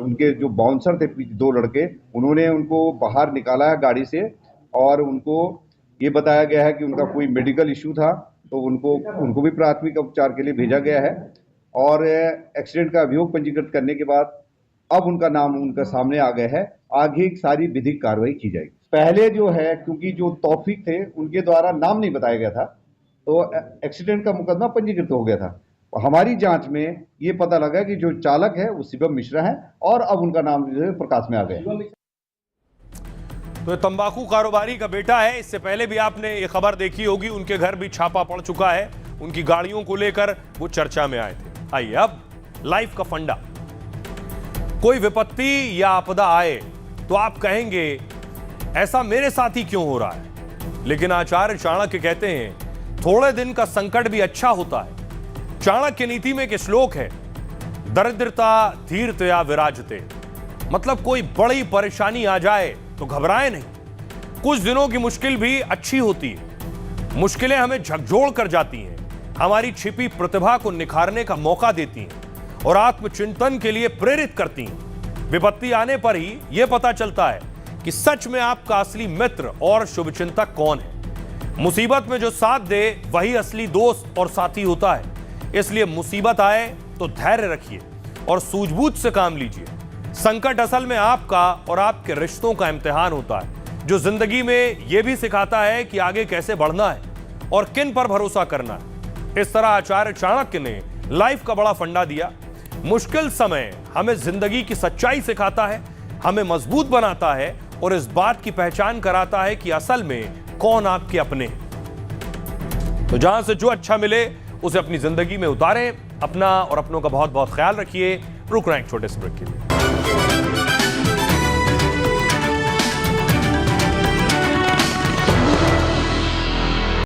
उनके जो बाउंसर थे 2 लड़के, उन्होंने उनको बाहर निकाला है गाड़ी से और उनको ये बताया गया है कि उनका कोई मेडिकल इश्यू था, तो उनको भी प्राथमिक उपचार के लिए भेजा गया है। और एक्सीडेंट का अभियोग पंजीकृत करने के बाद अब उनका नाम उनका सामने आ गया है। आगे सारी विधिक कार्रवाई की जाएगी। पहले जो है, क्योंकि जो तौफीक थे उनके द्वारा नाम नहीं बताया गया था, तो एक्सीडेंट का मुकदमा पंजीकृत हो गया था। हमारी जांच में ये पता लगा कि जो चालक है वो शिवम मिश्रा है और अब उनका नाम प्रकाश में आ गया। तो तंबाकू कारोबारी का बेटा है। इससे पहले भी आपने ये खबर देखी होगी, उनके घर भी छापा पड़ चुका है। उनकी गाड़ियों को लेकर वो चर्चा में आए थे। आइए अब लाइफ का फंडा। कोई विपत्ति या आपदा आए तो आप कहेंगे ऐसा मेरे साथ ही क्यों हो रहा है, लेकिन आचार्य चाणक्य कहते हैं थोड़े दिन का संकट भी अच्छा होता है। चाणक्य नीति में एक श्लोक है, दरिद्रता धीरतया विराजते, मतलब कोई बड़ी परेशानी आ जाए तो घबराए नहीं। कुछ दिनों की मुश्किल भी अच्छी होती है। मुश्किलें हमें झकझोर कर जाती हैं, हमारी छिपी प्रतिभा को निखारने का मौका देती हैं और आत्मचिंतन के लिए प्रेरित करती हैं। विपत्ति आने पर ही यह पता चलता है कि सच में आपका असली मित्र और शुभचिंतक कौन है। मुसीबत में जो साथ दे वही असली दोस्त और साथी होता है। इसलिए मुसीबत आए तो धैर्य रखिए और सूझबूझ से काम लीजिए। संकट असल में आपका और आपके रिश्तों का इम्तिहान होता है, जो जिंदगी में यह भी सिखाता है कि आगे कैसे बढ़ना है और किन पर भरोसा करना है। इस तरह आचार्य चाणक्य ने लाइफ का बड़ा फंडा दिया। मुश्किल समय हमें जिंदगी की सच्चाई सिखाता है, हमें मजबूत बनाता है और इस बात की पहचान कराता है कि असल में कौन आपके अपने हैं। तो जहां से जो अच्छा मिले उसे अपनी जिंदगी में उतारें। अपना और अपनों का बहुत बहुत ख्याल रखिए। रुक रहे हैं एक छोटे से ब्रेक के लिए।